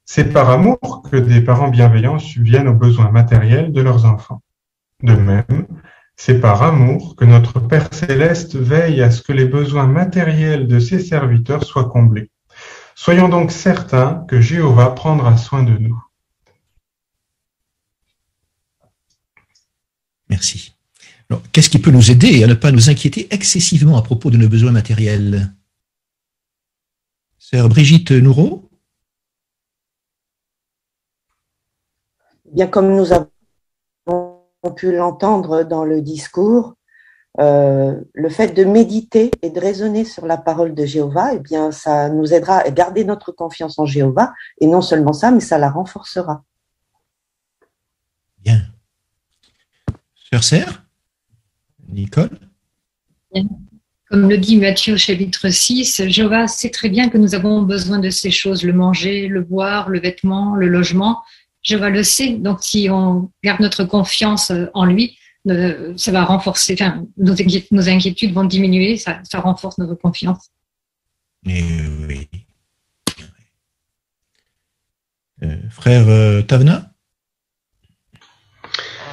C'est par amour que des parents bienveillants subviennent aux besoins matériels de leurs enfants. De même, c'est par amour que notre Père céleste veille à ce que les besoins matériels de ses serviteurs soient comblés. Soyons donc certains que Jéhovah prendra soin de nous. Merci. Alors, qu'est-ce qui peut nous aider à ne pas nous inquiéter excessivement à propos de nos besoins matériels? Sœur Brigitte Noureau? Bien, comme nous avons pu l'entendre dans le discours, le fait de méditer et de raisonner sur la parole de Jéhovah, eh bien, ça nous aidera à garder notre confiance en Jéhovah, et non seulement ça, mais ça la renforcera. Bien. Sœur Serre? Nicole? Comme le dit Matthieu au chapitre 6, Jéhovah sait très bien que nous avons besoin de ces choses, le manger, le boire, le vêtement, le logement. Jéhovah le sait, donc si on garde notre confiance en lui, ça va renforcer, enfin, nos inquiétudes vont diminuer, ça renforce notre confiance. Oui. Frère Tavna?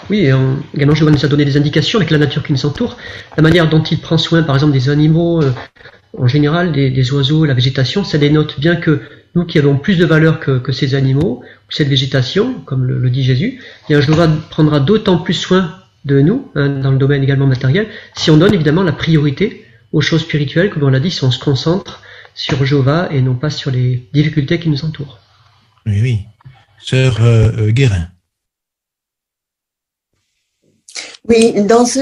Oui, également Jéhovah nous a donné des indications avec la nature qui nous entoure, la manière dont il prend soin, par exemple, des animaux, en général, des oiseaux, la végétation, ça dénote bien que nous qui avons plus de valeur que ces animaux, ou cette végétation, comme le dit Jésus, bien Jéhovah prendra d'autant plus soin de nous, dans le domaine également matériel, si on donne évidemment la priorité aux choses spirituelles, comme on l'a dit, si on se concentre sur Jéhovah et non pas sur les difficultés qui nous entourent. Oui. Sœur Guérin. Oui, dans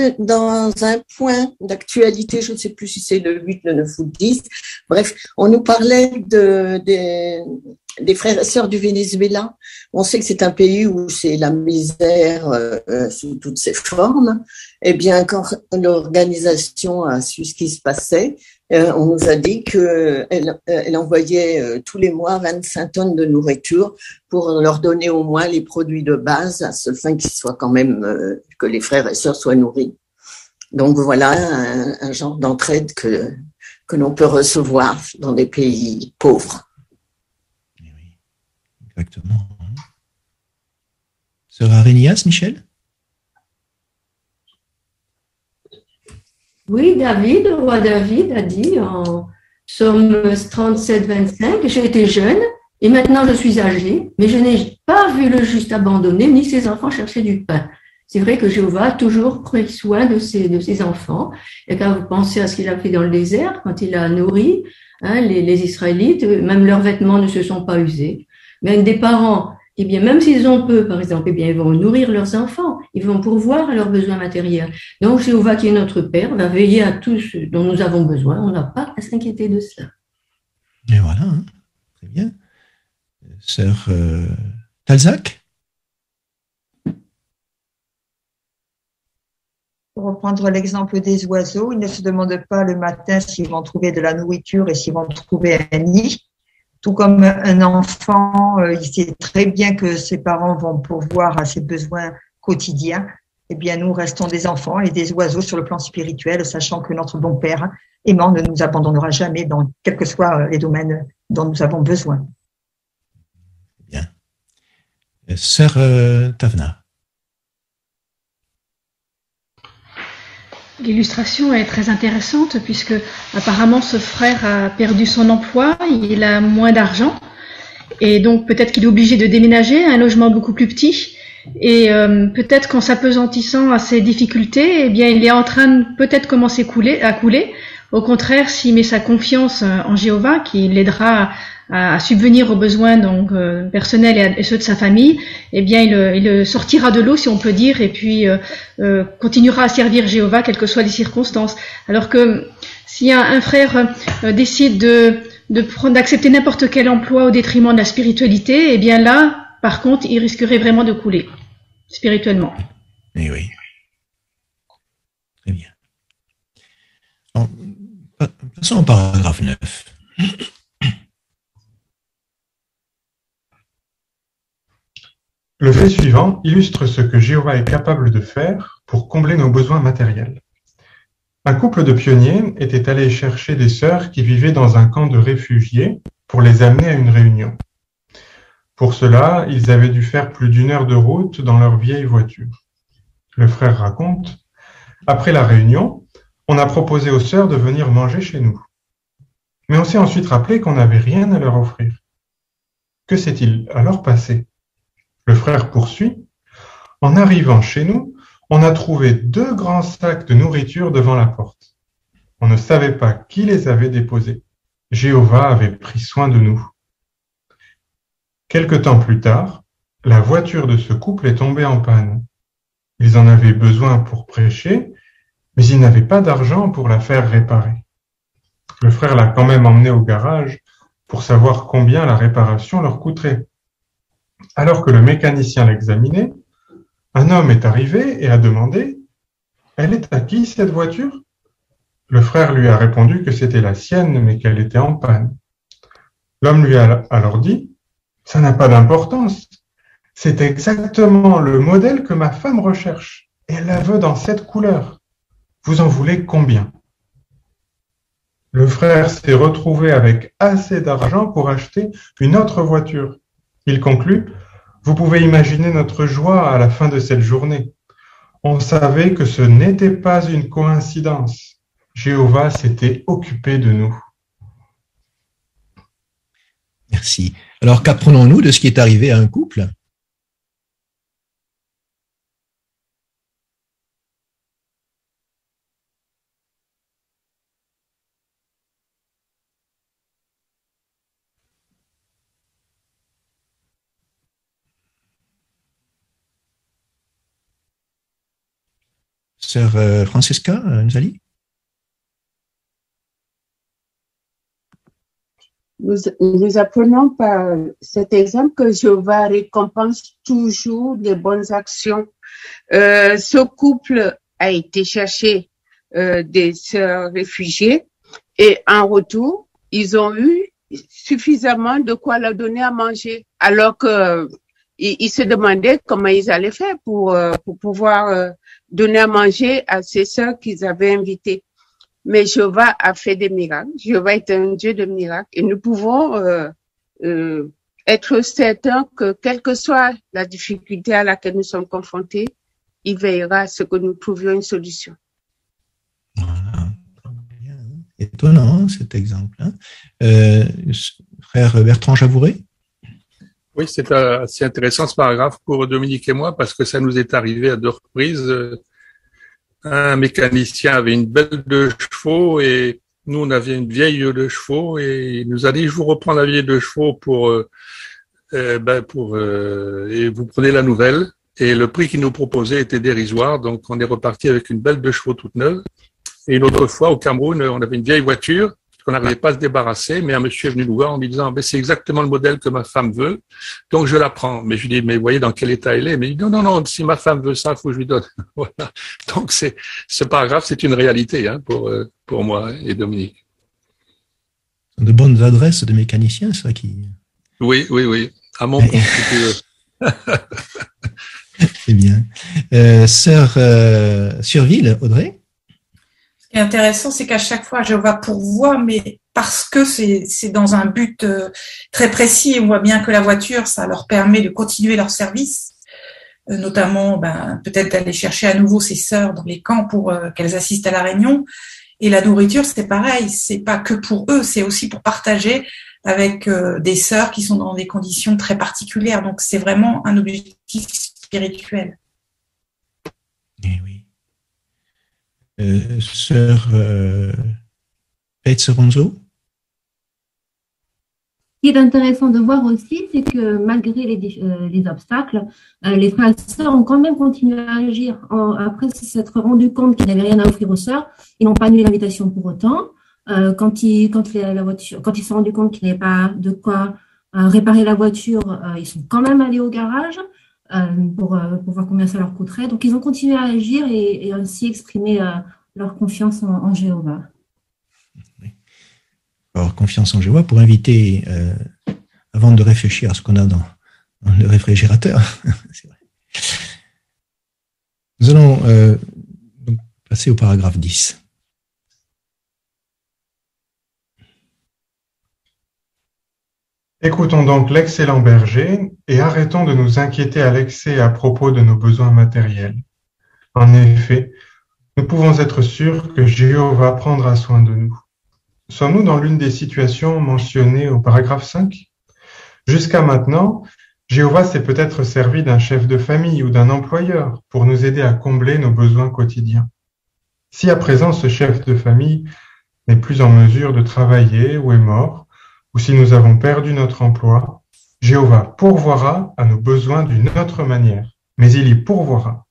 un point d'actualité, je ne sais plus si c'est le 8, le 9 ou le 10, bref, on nous parlait des frères et sœurs du Venezuela. On sait que c'est un pays où c'est la misère sous toutes ses formes. Eh bien, quand l'organisation a su ce qui se passait, on nous a dit qu'elle envoyait tous les mois 25 tonnes de nourriture pour leur donner au moins les produits de base, à ce fin qu'il soit quand même que les frères et sœurs soient nourris. Donc voilà un genre d'entraide que l'on peut recevoir dans des pays pauvres. Exactement. Sœur Arénias, Michel? Oui, David, le roi David a dit en Psaume 37-25, j'ai été jeune et maintenant je suis âgé, mais je n'ai pas vu le juste abandonné ni ses enfants chercher du pain. C'est vrai que Jéhovah a toujours pris soin de ses enfants. Et quand vous pensez à ce qu'il a fait dans le désert, quand il a nourri les Israélites, même leurs vêtements ne se sont pas usés. Même des parents, eh bien, même s'ils ont peu, par exemple, eh bien, ils vont nourrir leurs enfants, ils vont pourvoir à leurs besoins matériels. Donc, Jéhovah, qui est notre Père, va veiller à tout ce dont nous avons besoin. On n'a pas à s'inquiéter de cela. Et voilà, hein. Très bien. Sœur Talzac? Pour reprendre l'exemple des oiseaux, ils ne se demandent pas le matin s'ils vont trouver de la nourriture et s'ils vont trouver un nid. Tout comme un enfant, il sait très bien que ses parents vont pourvoir à ses besoins quotidiens. Eh bien, nous restons des enfants et des oiseaux sur le plan spirituel, sachant que notre bon Père aimant ne nous abandonnera jamais dans quels que soient les domaines dont nous avons besoin. Bien. Sœur Tavna. L'illustration est très intéressante puisque apparemment ce frère a perdu son emploi, il a moins d'argent et donc peut-être qu'il est obligé de déménager à un logement beaucoup plus petit et peut-être qu'en s'apesantissant à ses difficultés, eh bien il est en train de peut-être commencer à couler. Au contraire, s'il met sa confiance en Jéhovah, qui l'aidera à subvenir aux besoins donc personnels et ceux de sa famille, eh bien il sortira de l'eau, si on peut dire, et puis continuera à servir Jéhovah quelles que soient les circonstances. Alors que si un frère décide d'accepter n'importe quel emploi au détriment de la spiritualité, eh bien là, par contre, il risquerait vraiment de couler spirituellement. Eh oui. Très bien. Alors, passons au paragraphe 9. Le fait suivant illustre ce que Jéhovah est capable de faire pour combler nos besoins matériels. Un couple de pionniers était allé chercher des sœurs qui vivaient dans un camp de réfugiés pour les amener à une réunion. Pour cela, ils avaient dû faire plus d'1 heure de route dans leur vieille voiture. Le frère raconte, « Après la réunion, on a proposé aux sœurs de venir manger chez nous. Mais on s'est ensuite rappelé qu'on n'avait rien à leur offrir. Que s'est-il alors passé ? Le frère poursuit. En arrivant chez nous, on a trouvé 2 grands sacs de nourriture devant la porte. On ne savait pas qui les avait déposés. Jéhovah avait pris soin de nous. Quelque temps plus tard, la voiture de ce couple est tombée en panne. Ils en avaient besoin pour prêcher, mais ils n'avaient pas d'argent pour la faire réparer. Le frère l'a quand même emmenée au garage pour savoir combien la réparation leur coûterait. Alors que le mécanicien l'examinait, un homme est arrivé et a demandé « Elle est à qui cette voiture ?» Le frère lui a répondu que c'était la sienne, mais qu'elle était en panne. L'homme lui a alors dit « Ça n'a pas d'importance. C'est exactement le modèle que ma femme recherche, et elle la veut dans cette couleur. Vous en voulez combien ?» Le frère s'est retrouvé avec assez d'argent pour acheter une autre voiture. Il conclut « Vous pouvez imaginer notre joie à la fin de cette journée. On savait que ce n'était pas une coïncidence. Jéhovah s'était occupé de nous. » Merci. Alors, qu'apprenons-nous de ce qui est arrivé à un couple ? Sœur Francesca Nzali? nous apprenons par cet exemple que Jéhovah récompense toujours les bonnes actions. Ce couple a été chercher des sœurs réfugiées et en retour, ils ont eu suffisamment de quoi leur donner à manger, alors que ils se demandaient comment ils allaient faire pour pouvoir donner à manger à ces sœurs qu'ils avaient invitées. Mais Jéhovah a fait des miracles. Jéhovah est un Dieu de miracles. Et nous pouvons être certains que, quelle que soit la difficulté à laquelle nous sommes confrontés, il veillera à ce que nous trouvions une solution. Voilà. Étonnant, hein, cet exemple. Hein. Frère Bertrand Javouret? Oui, c'est assez intéressant ce paragraphe pour Dominique et moi, parce que ça nous est arrivé à 2 reprises. Un mécanicien avait une belle de chevaux et nous, on avait une vieille de chevaux et il nous a dit, je vous reprends la vieille de chevaux et vous prenez la nouvelle. Et le prix qu'il nous proposait était dérisoire, donc on est reparti avec une belle de chevaux toute neuve. Et une autre fois, au Cameroun, on avait une vieille voiture qu'on n'arrivait pas à se débarrasser, mais un monsieur est venu nous voir en lui disant, c'est exactement le modèle que ma femme veut, donc je la prends. Mais je lui dis, mais vous voyez dans quel état elle est? Mais il dit, non, si ma femme veut ça, il faut que je lui donne. Voilà. Donc ce paragraphe, c'est une réalité, hein, pour moi et Dominique. De bonnes adresses de mécaniciens, ça qui... Oui, à mon compte, si tu veux. C'est bien. Sœur Surville, Audrey? Ce qui est intéressant, c'est qu'à chaque fois, Jéhovah pourvoit, mais parce que c'est dans un but très précis. On voit bien que la voiture, ça leur permet de continuer leur service, notamment peut-être d'aller chercher à nouveau ces sœurs dans les camps pour qu'elles assistent à la réunion. Et la nourriture, c'est pareil, c'est pas que pour eux, c'est aussi pour partager avec des sœurs qui sont dans des conditions très particulières. Donc c'est vraiment un objectif spirituel. Eh oui. Sœur Petzeronzo? Ce qui est intéressant de voir aussi, c'est que malgré les obstacles, les frères et sœurs ont quand même continué à agir. Après s'être rendu compte qu'ils n'avaient rien à offrir aux sœurs, ils n'ont pas annulé l'invitation pour autant. Quand ils se sont rendus compte qu'ils n'avaient pas de quoi réparer la voiture, ils sont quand même allés au garage pour voir combien ça leur coûterait. Donc, ils ont continué à agir et ainsi exprimer leur confiance en Jéhovah. Alors, confiance en Jéhovah pour inviter, avant de réfléchir à ce qu'on a dans le réfrigérateur. C'est vrai. Nous allons donc passer au paragraphe 10. Écoutons donc l'excellent berger et arrêtons de nous inquiéter à l'excès à propos de nos besoins matériels. En effet, nous pouvons être sûrs que Jéhovah prendra soin de nous. Sommes-nous dans l'une des situations mentionnées au paragraphe 5? Jusqu'à maintenant, Jéhovah s'est peut-être servi d'un chef de famille ou d'un employeur pour nous aider à combler nos besoins quotidiens. Si à présent ce chef de famille n'est plus en mesure de travailler ou est mort, ou si nous avons perdu notre emploi, Jéhovah pourvoira à nos besoins d'une autre manière, mais il y pourvoira.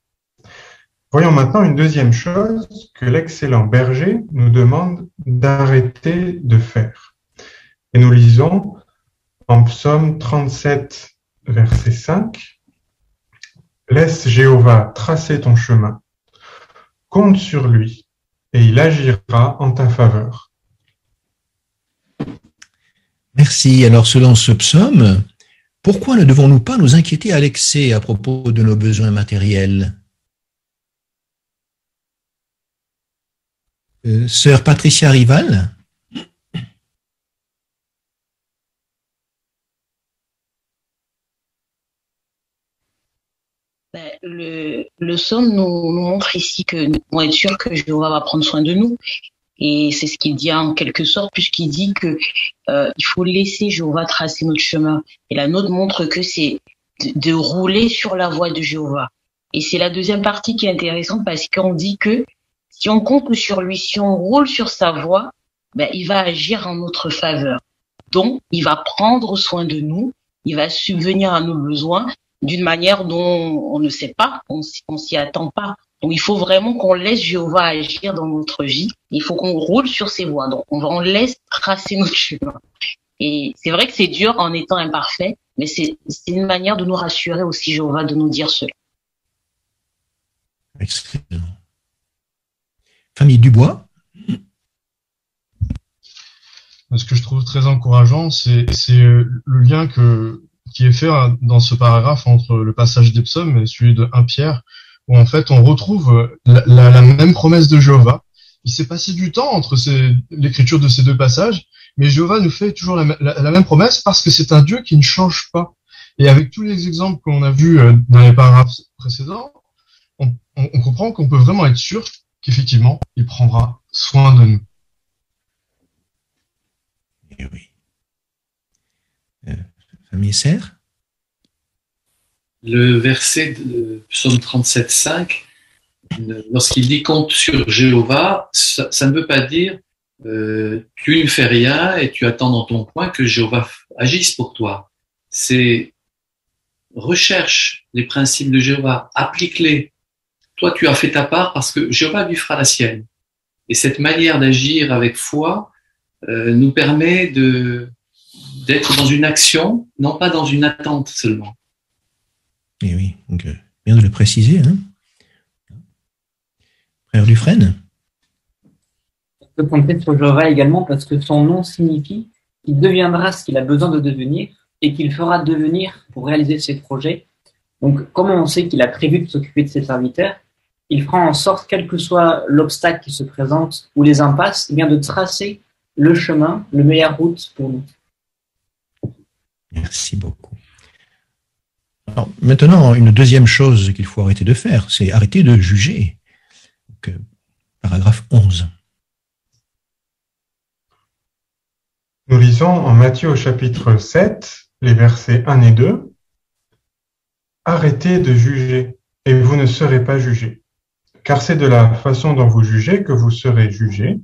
Voyons maintenant une deuxième chose que l'excellent berger nous demande d'arrêter de faire. Et nous lisons en Psaume 37, verset 5, « Laisse Jéhovah tracer ton chemin, compte sur lui, et il agira en ta faveur. » Merci. Alors, selon ce psaume, pourquoi ne devons-nous pas nous inquiéter à l'excès à propos de nos besoins matériels? Sœur Patricia Rival? Le psaume nous montre ici que nous pouvons être sûrs que Jéhovah va prendre soin de nous. Et c'est ce qu'il dit en quelque sorte, puisqu'il dit que il faut laisser Jéhovah tracer notre chemin. Et la note montre que c'est de rouler sur la voie de Jéhovah. Et c'est la deuxième partie qui est intéressante parce qu'on dit que si on compte sur lui, si on roule sur sa voie, il va agir en notre faveur. Donc, il va prendre soin de nous, il va subvenir à nos besoins d'une manière dont on ne sait pas, on s'y attend pas. Donc, il faut vraiment qu'on laisse Jéhovah agir dans notre vie. Il faut qu'on roule sur ses voies. Donc, on laisse tracer notre chemin. Et c'est vrai que c'est dur en étant imparfait, mais c'est une manière de nous rassurer aussi, Jéhovah, de nous dire cela. Excellent. Famille Dubois. Ce que je trouve très encourageant, c'est le lien qui est fait dans ce paragraphe entre le passage des psaumes et celui de 1 Pierre, où en fait on retrouve la même promesse de Jéhovah. Il s'est passé du temps entre l'écriture de ces deux passages, mais Jéhovah nous fait toujours la même promesse parce que c'est un Dieu qui ne change pas. Et avec tous les exemples qu'on a vus dans les paragraphes précédents, on comprend qu'on peut vraiment être sûr qu'effectivement, il prendra soin de nous. Eh oui. Famille Serre. Le verset de Psaume 37,5, lorsqu'il dit compte sur Jéhovah, ça ne veut pas dire tu ne fais rien et tu attends dans ton coin que Jéhovah agisse pour toi. C'est recherche les principes de Jéhovah, applique-les. Toi, tu as fait ta part parce que Jéhovah lui fera la sienne. Et cette manière d'agir avec foi nous permet d'être dans une action, non pas dans une attente seulement. Et oui, donc, bien de le préciser. Hein. Frère Dufresne. On peut compter sur Jéhovah également parce que son nom signifie qu'il deviendra ce qu'il a besoin de devenir et qu'il fera devenir pour réaliser ses projets. Donc, comme on sait qu'il a prévu de s'occuper de ses serviteurs, il fera en sorte, quel que soit l'obstacle qui se présente ou les impasses, eh bien de tracer le chemin, la meilleure route pour nous. Merci beaucoup. Alors, maintenant, une deuxième chose qu'il faut arrêter de faire, c'est arrêter de juger. Donc, paragraphe 11. Nous lisons en Matthieu au chapitre 7, les versets 1 et 2. « Arrêtez de juger, et vous ne serez pas jugés. Car c'est de la façon dont vous jugez que vous serez jugés,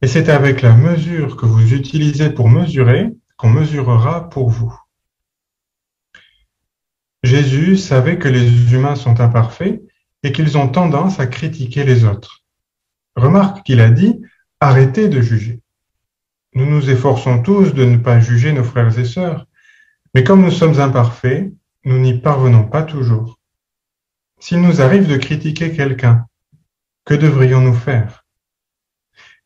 et c'est avec la mesure que vous utilisez pour mesurer qu'on mesurera pour vous. » Jésus savait que les humains sont imparfaits et qu'ils ont tendance à critiquer les autres. Remarque qu'il a dit « Arrêtez de juger ». Nous nous efforçons tous de ne pas juger nos frères et sœurs, mais comme nous sommes imparfaits, nous n'y parvenons pas toujours. S'il nous arrive de critiquer quelqu'un, que devrions-nous faire?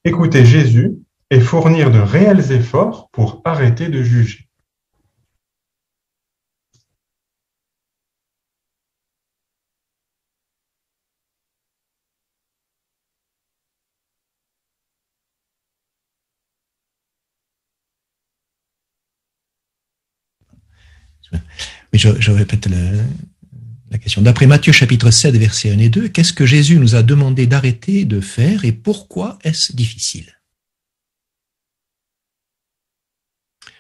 Écouter Jésus et fournir de réels efforts pour arrêter de juger. Oui, je répète la question. D'après Matthieu chapitre 7, versets 1 et 2, qu'est-ce que Jésus nous a demandé d'arrêter de faire et pourquoi est-ce difficile?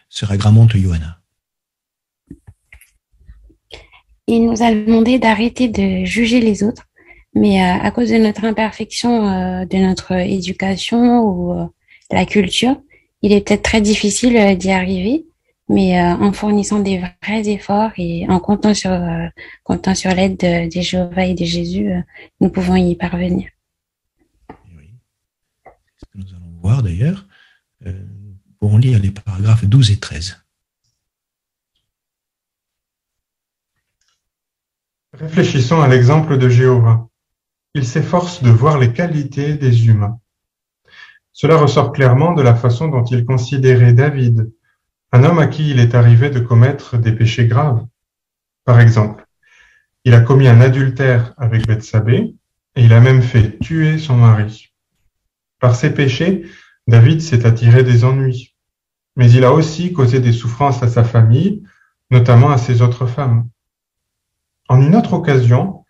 Sœur Agramonte Johanna. Il nous a demandé d'arrêter de juger les autres, mais à cause de notre imperfection, de notre éducation ou la culture, il est peut-être très difficile d'y arriver. Mais en fournissant des vrais efforts et en comptant sur l'aide de Jéhovah et de Jésus, nous pouvons y parvenir. Oui. C'est ce que nous allons voir d'ailleurs. Nous pourrons lire les paragraphes 12 et 13. Réfléchissons à l'exemple de Jéhovah. Il s'efforce de voir les qualités des humains. Cela ressort clairement de la façon dont il considérait David, un homme à qui il est arrivé de commettre des péchés graves. Par exemple, il a commis un adultère avec Bethsabée et il a même fait tuer son mari. Par ses péchés, David s'est attiré des ennuis, mais il a aussi causé des souffrances à sa famille, notamment à ses autres femmes. En une autre occasion,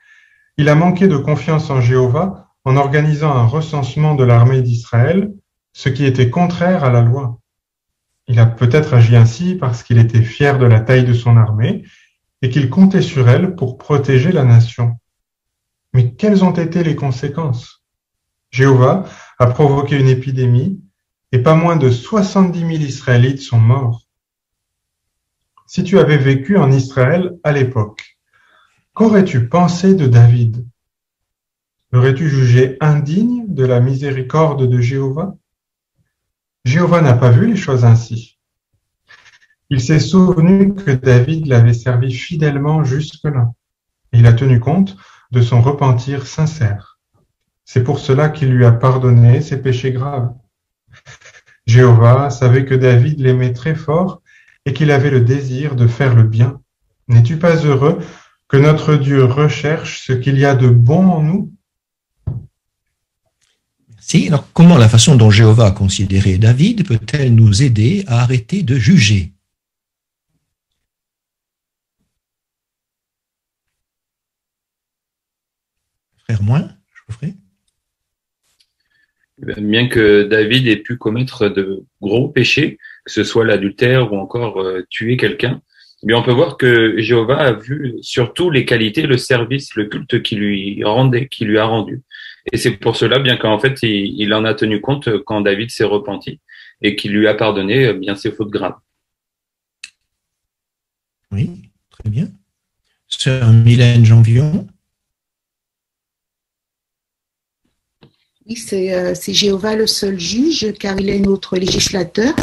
il a manqué de confiance en Jéhovah en organisant un recensement de l'armée d'Israël, ce qui était contraire à la loi. Il a peut-être agi ainsi parce qu'il était fier de la taille de son armée et qu'il comptait sur elle pour protéger la nation. Mais quelles ont été les conséquences? Jéhovah a provoqué une épidémie et pas moins de 70 000 Israélites sont morts. Si tu avais vécu en Israël à l'époque, qu'aurais-tu pensé de David? L'aurais-tu jugé indigne de la miséricorde de Jéhovah? Jéhovah n'a pas vu les choses ainsi. Il s'est souvenu que David l'avait servi fidèlement jusque-là. Et il a tenu compte de son repentir sincère. C'est pour cela qu'il lui a pardonné ses péchés graves. Jéhovah savait que David l'aimait très fort et qu'il avait le désir de faire le bien. N'es-tu pas heureux que notre Dieu recherche ce qu'il y a de bon en nous? Merci. Alors, comment la façon dont Jéhovah a considéré David peut-elle nous aider à arrêter de juger? Frère Moins, je vous ferai. Bien que David ait pu commettre de gros péchés, que ce soit l'adultère ou encore tuer quelqu'un, eh bien on peut voir que Jéhovah a vu surtout les qualités, le service, le culte qu'il lui a rendu. Et c'est pour cela, bien qu'en fait il en a tenu compte quand David s'est repenti et qu'il lui a pardonné bien ses fautes graves. Oui, très bien. Sœur Mylène Janvion. Oui, c'est Jéhovah le seul juge, car il est notre législateur.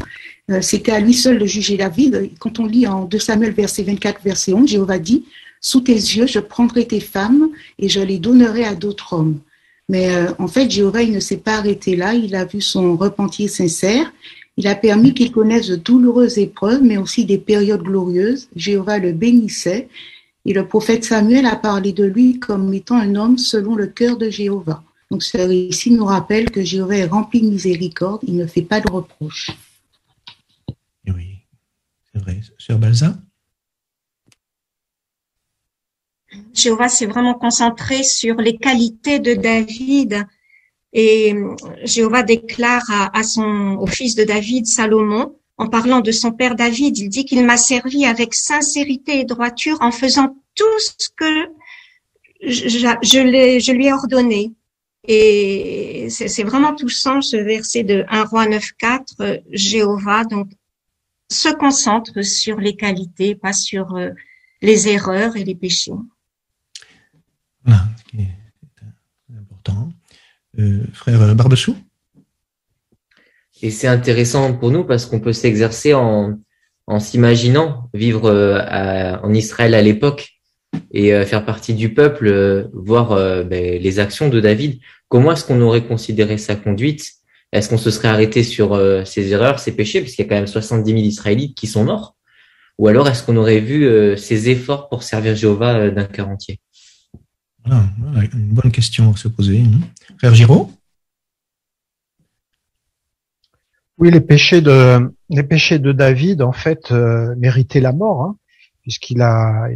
C'était à lui seul de juger David. Quand on lit en 2 Samuel, verset 24, verset 11, Jéhovah dit « Sous tes yeux, je prendrai tes femmes et je les donnerai à d'autres hommes. » Mais en fait, Jéhovah, il ne s'est pas arrêté là. Il a vu son repentir sincère. Il a permis qu'il connaisse de douloureuses épreuves, mais aussi des périodes glorieuses. Jéhovah le bénissait. Et le prophète Samuel a parlé de lui comme étant un homme selon le cœur de Jéhovah. Donc, ce récit nous rappelle que Jéhovah est rempli de miséricorde, il ne fait pas de reproches. Oui, c'est vrai. Sœur Balza? Jéhovah s'est vraiment concentré sur les qualités de David. Et Jéhovah déclare au fils de David, Salomon, en parlant de son père David, il dit qu'il m'a servi avec sincérité et droiture en faisant tout ce que je lui ai ordonné. Et c'est vraiment touchant ce verset de 1 Roi 9,4. Jéhovah donc se concentre sur les qualités, pas sur les erreurs et les péchés. Voilà, c'est important. Frère Barbessou? Et c'est intéressant pour nous parce qu'on peut s'exercer en s'imaginant vivre en Israël à l'époque et faire partie du peuple, voir les actions de David. Comment est-ce qu'on aurait considéré sa conduite? Est-ce qu'on se serait arrêté sur ses erreurs, ses péchés, parce qu'il y a quand même 70 000 Israélites qui sont morts? Ou alors est-ce qu'on aurait vu ses efforts pour servir Jéhovah d'un cœur entier? Voilà, une bonne question à se poser. Frère Giraud? Oui, les péchés de David, en fait, méritaient la mort, hein, puisqu'il a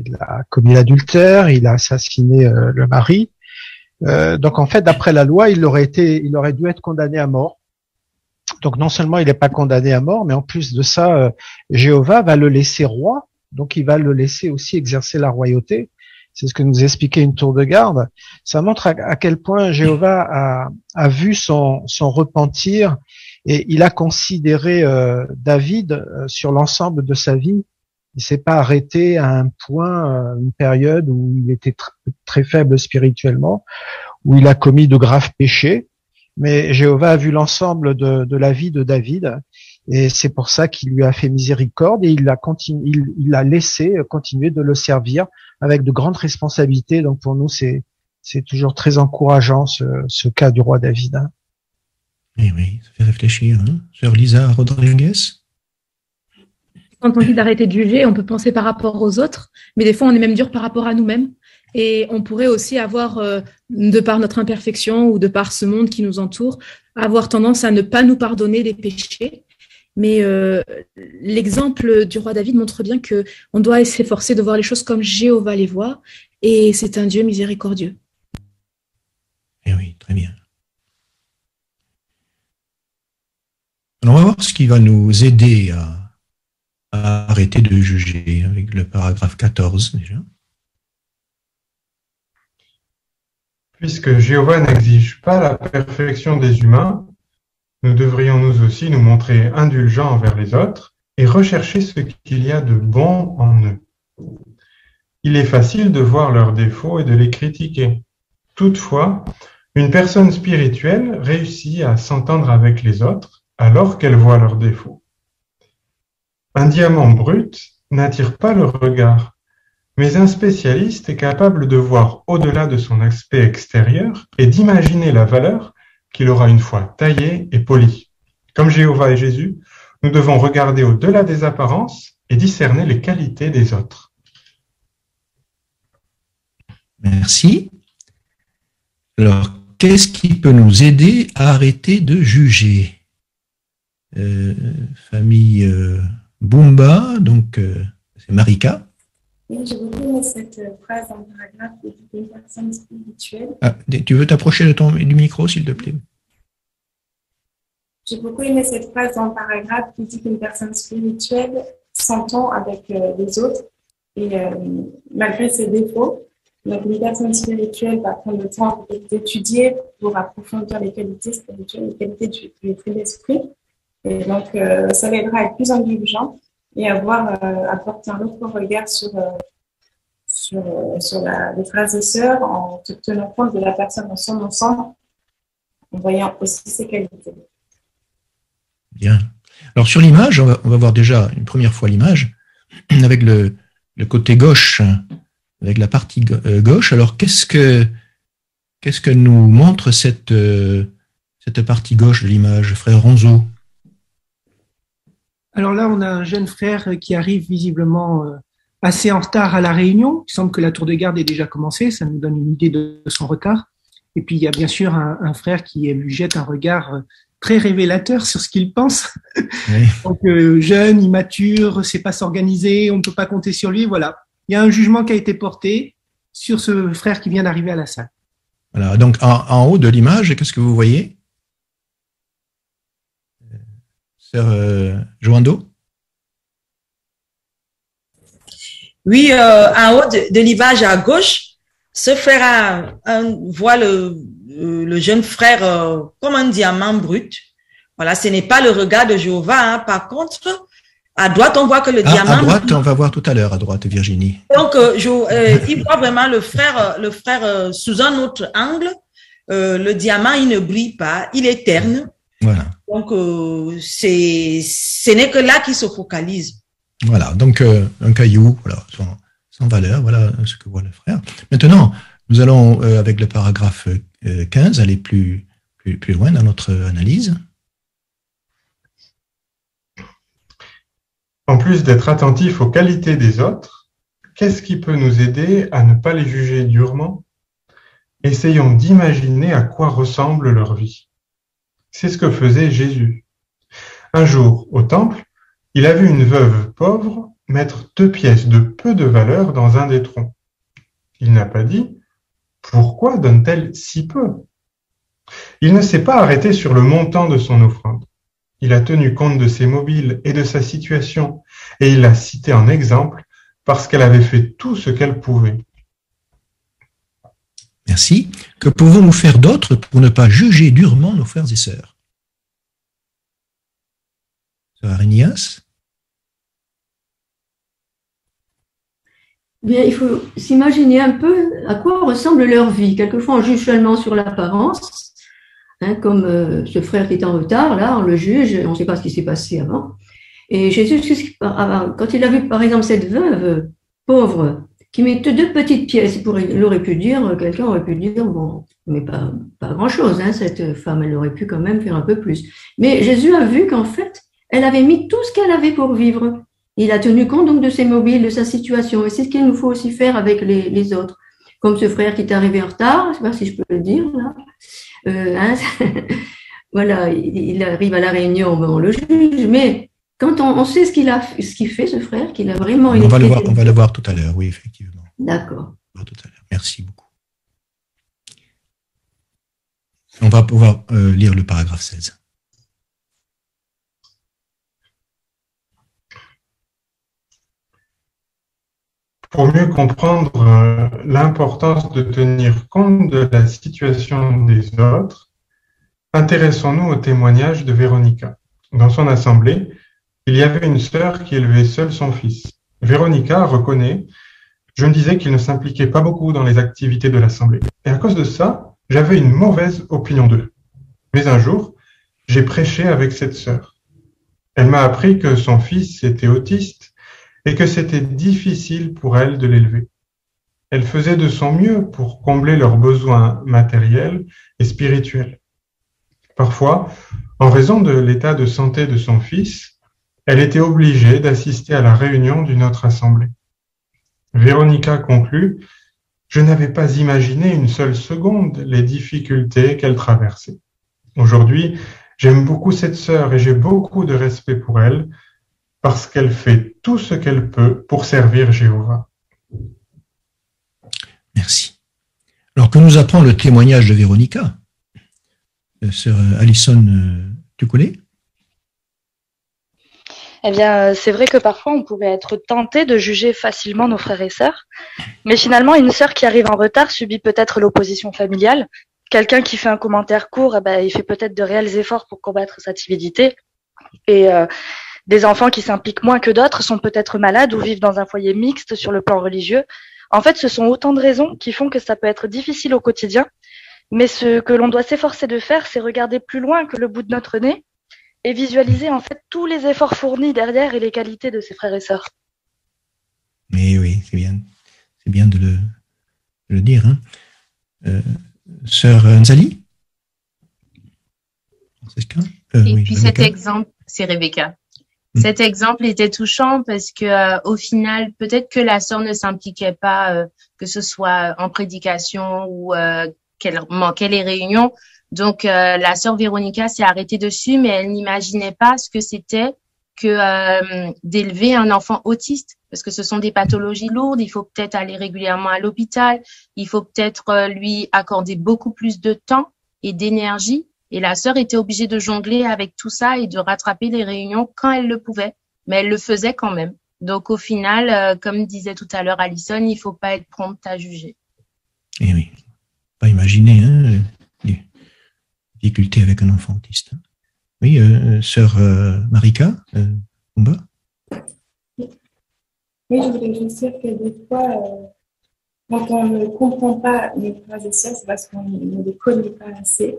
commis l'adultère, il a assassiné le mari. Donc, en fait, d'après la loi, il aurait dû être condamné à mort. Donc, non seulement il n'est pas condamné à mort, mais en plus de ça, Jéhovah va le laisser roi. Donc, il va le laisser aussi exercer la royauté. C'est ce que nous expliquait une tour de garde. Ça montre à quel point Jéhovah a vu son repentir et il a considéré David sur l'ensemble de sa vie. Il s'est pas arrêté à un point, une période où il était très faible spirituellement, où il a commis de graves péchés. Mais Jéhovah a vu l'ensemble de la vie de David et c'est pour ça qu'il lui a fait miséricorde et il l'a laissé continuer de le servir avec de grandes responsabilités. Donc pour nous, c'est toujours très encourageant ce cas du roi David. Hein. Oui, ça fait réfléchir. Hein. Sœur Lisa Rodriguez? Quand on dit d'arrêter de juger, on peut penser par rapport aux autres, mais des fois on est même dur par rapport à nous-mêmes. Et on pourrait aussi avoir, de par notre imperfection ou de par ce monde qui nous entoure, avoir tendance à ne pas nous pardonner des péchés. Mais l'exemple du roi David montre bien qu'on doit s'efforcer de voir les choses comme Jéhovah les voit, et c'est un Dieu miséricordieux. Eh oui, très bien. Alors on va voir ce qui va nous aider à arrêter de juger avec le paragraphe 14 déjà. Puisque Jéhovah n'exige pas la perfection des humains, nous devrions nous aussi nous montrer indulgents envers les autres et rechercher ce qu'il y a de bon en eux. Il est facile de voir leurs défauts et de les critiquer. Toutefois, une personne spirituelle réussit à s'entendre avec les autres alors qu'elle voit leurs défauts. Un diamant brut n'attire pas le regard, mais un spécialiste est capable de voir au-delà de son aspect extérieur et d'imaginer la valeur qu'il aura une fois taillée et polie. Comme Jéhovah et Jésus, nous devons regarder au-delà des apparences et discerner les qualités des autres. Merci. Alors, qu'est-ce qui peut nous aider à arrêter de juger? Famille Bumba, donc c'est Marika. Oui, j'ai beaucoup aimé cette phrase dans le paragraphe qui dit qu'une personne spirituelle. Ah, tu veux t'approcher du micro, s'il te plaît? J'ai beaucoup aimé cette phrase dans le paragraphe qui dit qu'une personne spirituelle s'entend avec les autres et malgré ses défauts. Donc, une personne spirituelle va prendre le temps d'étudier pour approfondir les qualités spirituelles, les qualités du fruit d'esprit. Et donc, ça l'aidera à être plus indulgent et à porter un autre regard sur les frères et sœurs en tenant compte de la personne dans son ensemble, en voyant aussi ses qualités. Bien. Alors, sur l'image, on va voir déjà une première fois l'image avec le côté gauche, avec la partie gauche. Alors, qu'est-ce que nous montre cette partie gauche de l'image, frère Ronzo? Alors là, on a un jeune frère qui arrive visiblement assez en retard à la réunion. Il semble que la tour de garde ait déjà commencé. Ça nous donne une idée de son retard. Et puis, il y a bien sûr un frère qui lui jette un regard très révélateur sur ce qu'il pense. Oui. Donc, jeune, immature, sait pas s'organiser, on ne peut pas compter sur lui. Voilà. Il y a un jugement qui a été porté sur ce frère qui vient d'arriver à la salle. Voilà. Donc, en haut de l'image, qu'est-ce que vous voyez? Sœur Joando? Oui, en haut de l'image à gauche, ce frère voit le jeune frère comme un diamant brut. Voilà, ce n'est pas le regard de Jéhovah. Hein. Par contre, à droite, on voit que le diamant. À droite, on va voir tout à l'heure, à droite, Virginie. Donc, il voit vraiment le frère sous un autre angle. Le diamant, il ne brille pas, il est terne. Voilà. Donc, ce n'est que là qu'il se focalise. Voilà, donc un caillou, voilà, sans valeur, voilà ce que voit le frère. Maintenant, nous allons, avec le paragraphe 15, aller plus loin dans notre analyse. En plus d'être attentif aux qualités des autres, qu'est-ce qui peut nous aider à ne pas les juger durement? Essayons d'imaginer à quoi ressemble leur vie. C'est ce que faisait Jésus. Un jour, au temple, il a vu une veuve pauvre mettre 2 pièces de peu de valeur dans un des troncs. Il n'a pas dit « Pourquoi donne-t-elle si peu ?» Il ne s'est pas arrêté sur le montant de son offrande. Il a tenu compte de ses mobiles et de sa situation, et il l'a cité en exemple parce qu'elle avait fait tout ce qu'elle pouvait. Merci. Que pouvons-nous faire d'autre pour ne pas juger durement nos frères et sœurs? Sœur Arinias? Bien, il faut s'imaginer un peu à quoi ressemble leur vie. Quelquefois, on juge seulement sur l'apparence, hein, comme ce frère qui est en retard, là, on le juge, on ne sait pas ce qui s'est passé avant. Et Jésus, quand il a vu, par exemple, cette veuve pauvre qui met 2 petites pièces, il aurait pu dire, quelqu'un aurait pu dire, bon, mais pas grand-chose, hein, cette femme, elle aurait pu quand même faire un peu plus. Mais Jésus a vu qu'en fait, elle avait mis tout ce qu'elle avait pour vivre. Il a tenu compte donc de ses mobiles, de sa situation. Et c'est ce qu'il nous faut aussi faire avec les autres. Comme ce frère qui est arrivé en retard, je ne sais pas si je peux le dire, là. Voilà, il arrive à la réunion, on le juge, mais quand on sait ce qu'il fait, ce frère, qu'il a vraiment... On va le voir tout à l'heure, oui, effectivement. D'accord. On va tout à l'heure. Merci beaucoup. On va pouvoir lire le paragraphe 16. Pour mieux comprendre l'importance de tenir compte de la situation des autres, intéressons-nous au témoignage de Véronica. Dans son assemblée, il y avait une sœur qui élevait seule son fils. Véronica reconnaît « Je me disais qu'il ne s'impliquait pas beaucoup dans les activités de l'assemblée. Et à cause de ça, j'avais une mauvaise opinion d'eux. Mais un jour, j'ai prêché avec cette sœur. Elle m'a appris que son fils était autiste et que c'était difficile pour elle de l'élever. Elle faisait de son mieux pour combler leurs besoins matériels et spirituels. Parfois, en raison de l'état de santé de son fils, elle était obligée d'assister à la réunion d'une autre assemblée. Véronica conclut « Je n'avais pas imaginé une seule seconde les difficultés qu'elle traversait. Aujourd'hui, j'aime beaucoup cette sœur et j'ai beaucoup de respect pour elle parce qu'elle fait tout ce qu'elle peut pour servir Jéhovah. » Merci. Alors que nous apprend le témoignage de Véronica, sœur Alison Tucolé? Eh bien, c'est vrai que parfois on pourrait être tenté de juger facilement nos frères et sœurs, mais finalement, une sœur qui arrive en retard subit peut-être l'opposition familiale. Quelqu'un qui fait un commentaire court, il fait peut-être de réels efforts pour combattre sa timidité. Et des enfants qui s'impliquent moins que d'autres sont peut-être malades ou vivent dans un foyer mixte sur le plan religieux. En fait, ce sont autant de raisons qui font que ça peut être difficile au quotidien. Mais ce que l'on doit s'efforcer de faire, c'est regarder plus loin que le bout de notre nez et visualiser en fait tous les efforts fournis derrière et les qualités de ses frères et sœurs. Mais oui, c'est bien de le dire. Hein. Sœur Nzali? Et puis cet exemple, c'est Rebecca. Cet exemple était touchant parce que au final, peut-être que la sœur ne s'impliquait pas, que ce soit en prédication ou qu'elle manquait les réunions. Donc la sœur Véronica s'est arrêtée dessus, mais elle n'imaginait pas ce que c'était que d'élever un enfant autiste, parce que ce sont des pathologies lourdes. Il faut peut-être aller régulièrement à l'hôpital. Il faut peut-être lui accorder beaucoup plus de temps et d'énergie. Et la sœur était obligée de jongler avec tout ça et de rattraper les réunions quand elle le pouvait. Mais elle le faisait quand même. Donc au final, comme disait tout à l'heure Alison, il faut pas être prompte à juger. Eh oui, pas imaginer les difficultés avec un enfant autiste. Oui, sœur Marika, Kumba. Oui, je voudrais juste dire que des fois, quand on ne comprend pas les frères et sœurs, c'est parce qu'on ne les connaît pas assez.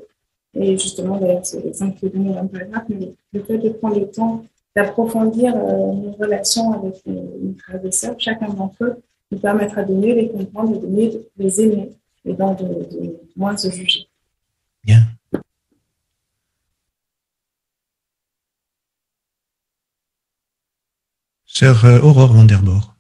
Et justement, d'ailleurs, c'est l'exemple que je donne un peu là, mais le fait de prendre le temps d'approfondir nos relations avec nos frères et sœurs, chacun d'entre eux, nous permettra de mieux les comprendre et de mieux les aimer et donc de moins se juger. Bien. Sœur Aurore Vanderbord.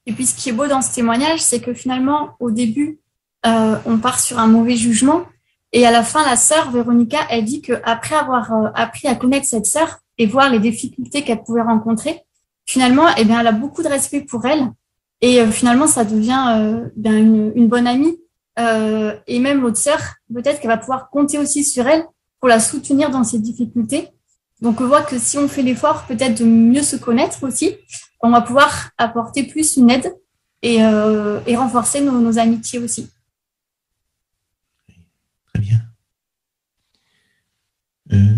Et puis, ce qui est beau dans ce témoignage, c'est que finalement, au début, on part sur un mauvais jugement. Et à la fin, la sœur Véronica, elle dit qu'après avoir appris à connaître cette sœur et voir les difficultés qu'elle pouvait rencontrer, finalement, eh bien, elle a beaucoup de respect pour elle. Et finalement, ça devient une bonne amie. Et même l'autre sœur, peut-être qu'elle va pouvoir compter aussi sur elle pour la soutenir dans ses difficultés. Donc, on voit que si on fait l'effort peut-être de mieux se connaître aussi, on va pouvoir apporter plus une aide et renforcer nos amitiés aussi. Très bien.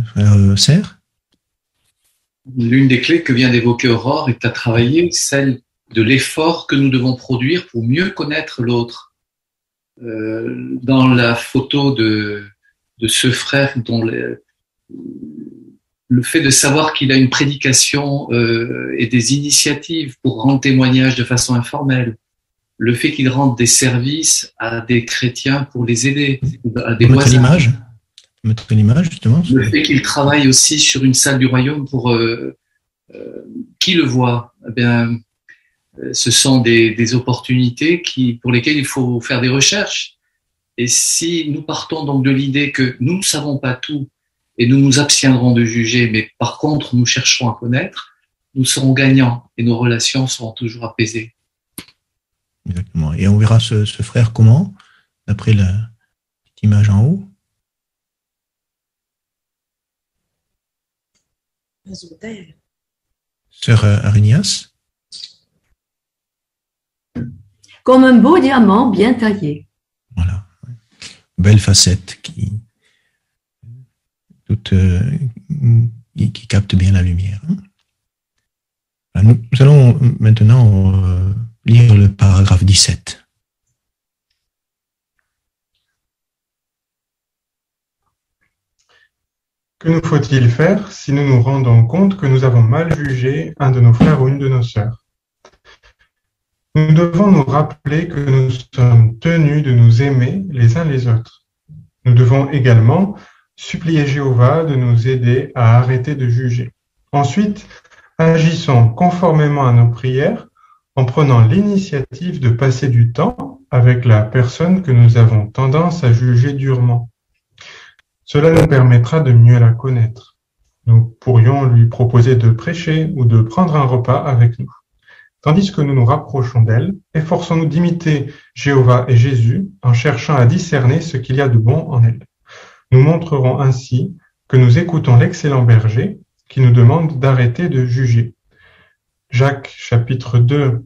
Frère Serre? L'une des clés que vient d'évoquer Aurore est à travailler, celle de l'effort que nous devons produire pour mieux connaître l'autre. Dans la photo de ce frère dont le fait de savoir qu'il a une prédication et des initiatives pour rendre témoignage de façon informelle, le fait qu'il rende des services à des chrétiens pour les aider, à des voisins. Mettre l'image, justement. Le fait qu'il travaille aussi sur une salle du royaume pour qui le voit, eh bien, ce sont des opportunités pour lesquelles il faut faire des recherches. Et si nous partons donc de l'idée que nous ne savons pas tout et nous nous abstiendrons de juger, mais par contre nous chercherons à connaître, nous serons gagnants et nos relations seront toujours apaisées. Exactement. Et on verra ce frère comment, d'après la petite image en haut. Sœur Arinias. Comme un beau diamant bien taillé. Voilà. Belle facette qui capte bien la lumière. Nous allons maintenant lire le paragraphe 17. Que nous faut-il faire si nous nous rendons compte que nous avons mal jugé un de nos frères ou une de nos sœurs? Nous devons nous rappeler que nous sommes tenus de nous aimer les uns les autres. Nous devons également supplier Jéhovah de nous aider à arrêter de juger. Ensuite, agissons conformément à nos prières en prenant l'initiative de passer du temps avec la personne que nous avons tendance à juger durement. Cela nous permettra de mieux la connaître. Nous pourrions lui proposer de prêcher ou de prendre un repas avec nous. Tandis que nous nous rapprochons d'elle, efforçons-nous d'imiter Jéhovah et Jésus en cherchant à discerner ce qu'il y a de bon en elle. Nous montrerons ainsi que nous écoutons l'excellent berger qui nous demande d'arrêter de juger. Jacques chapitre 2,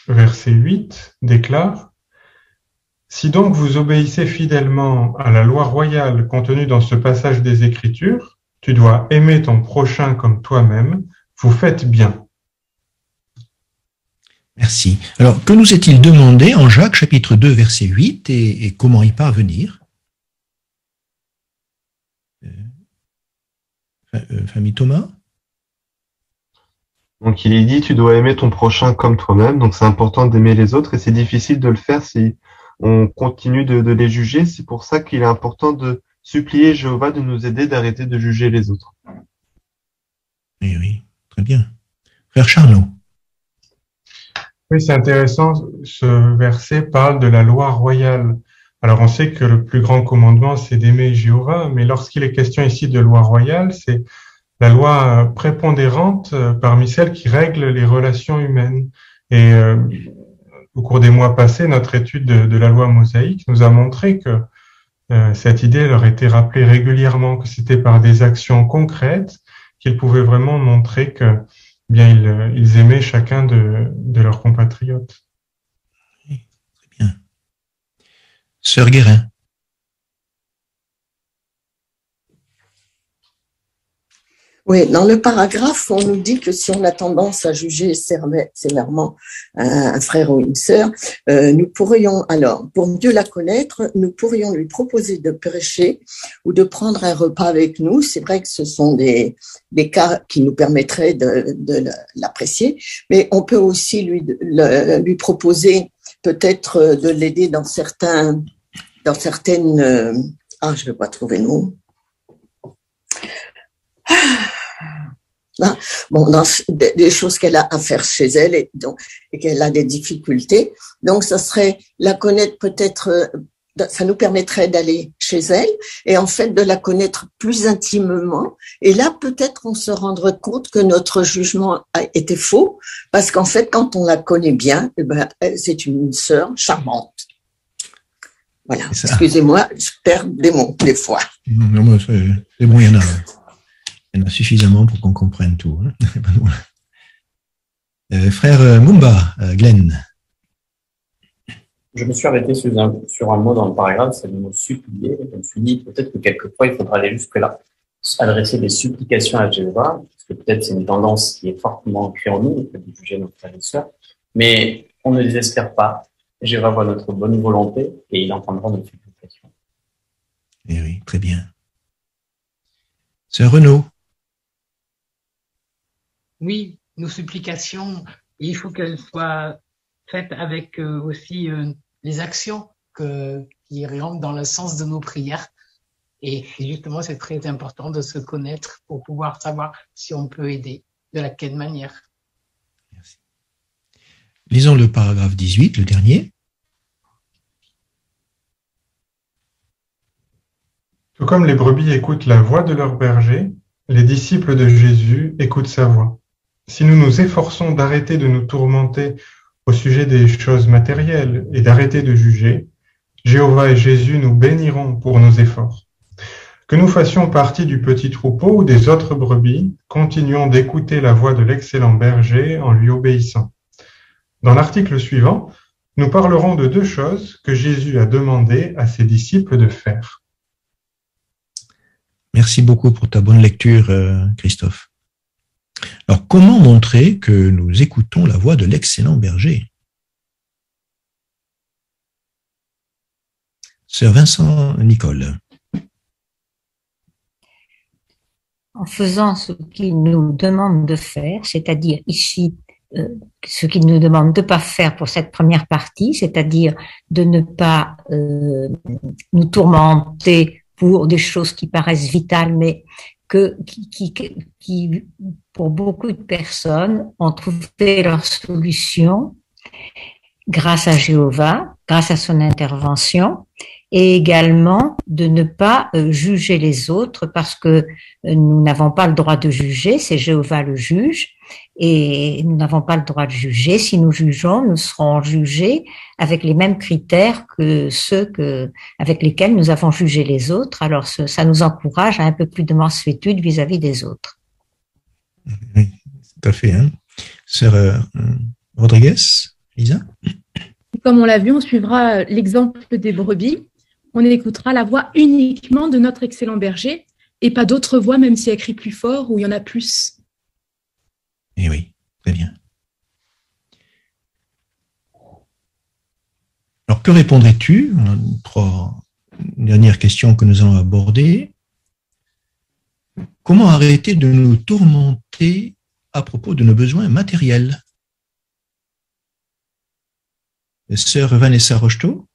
verset 8 déclare « Si donc vous obéissez fidèlement à la loi royale contenue dans ce passage des Écritures, tu dois aimer ton prochain comme toi-même, vous faites bien. » Merci. Alors, que nous est-il demandé en Jacques chapitre 2, verset 8 et comment y parvenir? Famille Thomas? Donc il est dit, tu dois aimer ton prochain comme toi-même, donc c'est important d'aimer les autres et c'est difficile de le faire si on continue de les juger. C'est pour ça qu'il est important de supplier Jéhovah de nous aider d'arrêter de juger les autres. Oui, oui, très bien. Frère Charlot. Oui, c'est intéressant, ce verset parle de la loi royale. Alors on sait que le plus grand commandement, c'est d'aimer Jéhovah, mais lorsqu'il est question ici de loi royale, c'est la loi prépondérante parmi celles qui règlent les relations humaines. Et au cours des mois passés, notre étude de la loi mosaïque nous a montré que cette idée leur était rappelée régulièrement, que c'était par des actions concrètes qu'ils pouvaient vraiment montrer que bien ils aimaient chacun de leurs compatriotes. Oui, très bien. Sœur Guérin. Oui, dans le paragraphe, on nous dit que si on a tendance à juger sévèrement un frère ou une sœur, nous pourrions, alors, pour mieux la connaître, nous pourrions lui proposer de prêcher ou de prendre un repas avec nous. C'est vrai que ce sont des cas qui nous permettraient de l'apprécier, mais on peut aussi lui proposer peut-être de l'aider dans certaines, je vais pas trouver le mot. Bon, dans des choses qu'elle a à faire chez elle et qu'elle a des difficultés. Donc, ça serait la connaître peut-être, ça nous permettrait d'aller chez elle et en fait de la connaître plus intimement. Et là, peut-être on se rendrait compte que notre jugement a été faux parce qu'en fait, quand on la connaît bien, c'est une sœur charmante. Voilà. Excusez-moi, je perds des mots des fois. Non, c'est bon, il y en a. Il y en a suffisamment pour qu'on comprenne tout. Frère Mumba, Glenn. Je me suis arrêté sur un mot dans le paragraphe, c'est le mot supplier. Je me suis dit peut-être que quelquefois il faudra aller jusque-là, adresser des supplications à Jéhovah, parce que peut-être c'est une tendance qui est fortement ancrée en nous, de juger nos frères et sœurs, mais on ne désespère pas. Jéhovah voit notre bonne volonté et il entendra nos supplications. Eh oui, très bien. Sœur Renaud. Oui, nos supplications, il faut qu'elles soient faites avec aussi les actions qui rentrent dans le sens de nos prières. Et justement, c'est très important de se connaître pour pouvoir savoir si on peut aider, de quelle manière. Merci. Lisons le paragraphe 18, le dernier. Tout comme les brebis écoutent la voix de leur berger, les disciples de Jésus écoutent sa voix. Si nous nous efforçons d'arrêter de nous tourmenter au sujet des choses matérielles et d'arrêter de juger, Jéhovah et Jésus nous béniront pour nos efforts. Que nous fassions partie du petit troupeau ou des autres brebis, continuons d'écouter la voix de l'excellent berger en lui obéissant. Dans l'article suivant, nous parlerons de deux choses que Jésus a demandé à ses disciples de faire. Merci beaucoup pour ta bonne lecture, Christophe. Alors, comment montrer que nous écoutons la voix de l'excellent berger? Sœur Vincent Nicole. en faisant ce qu'il nous demande de faire, c'est-à-dire ici, ce qu'il nous demande de ne pas faire pour cette première partie, c'est-à-dire de ne pas nous tourmenter pour des choses qui paraissent vitales, mais qui, pour beaucoup de personnes, ont trouvé leur solution grâce à Jéhovah, grâce à son intervention, et également de ne pas juger les autres parce que nous n'avons pas le droit de juger, c'est Jéhovah le juge, et nous n'avons pas le droit de juger. Si nous jugeons, nous serons jugés avec les mêmes critères que ceux avec lesquels nous avons jugé les autres. Alors ça nous encourage à un peu plus de mansuétude vis-à-vis des autres. Oui, tout à fait. Hein. Sœur Rodriguez, Lisa? Comme on l'a vu, on suivra l'exemple des brebis. On écoutera la voix uniquement de notre excellent berger et pas d'autres voix, même si elle crie plus fort ou il y en a plus. Eh oui, très bien. Alors, que répondrais-tu? Une dernière question que nous allons aborder. Comment arrêter de nous tourmenter à propos de nos besoins matériels? Sœur Vanessa Rocheteau?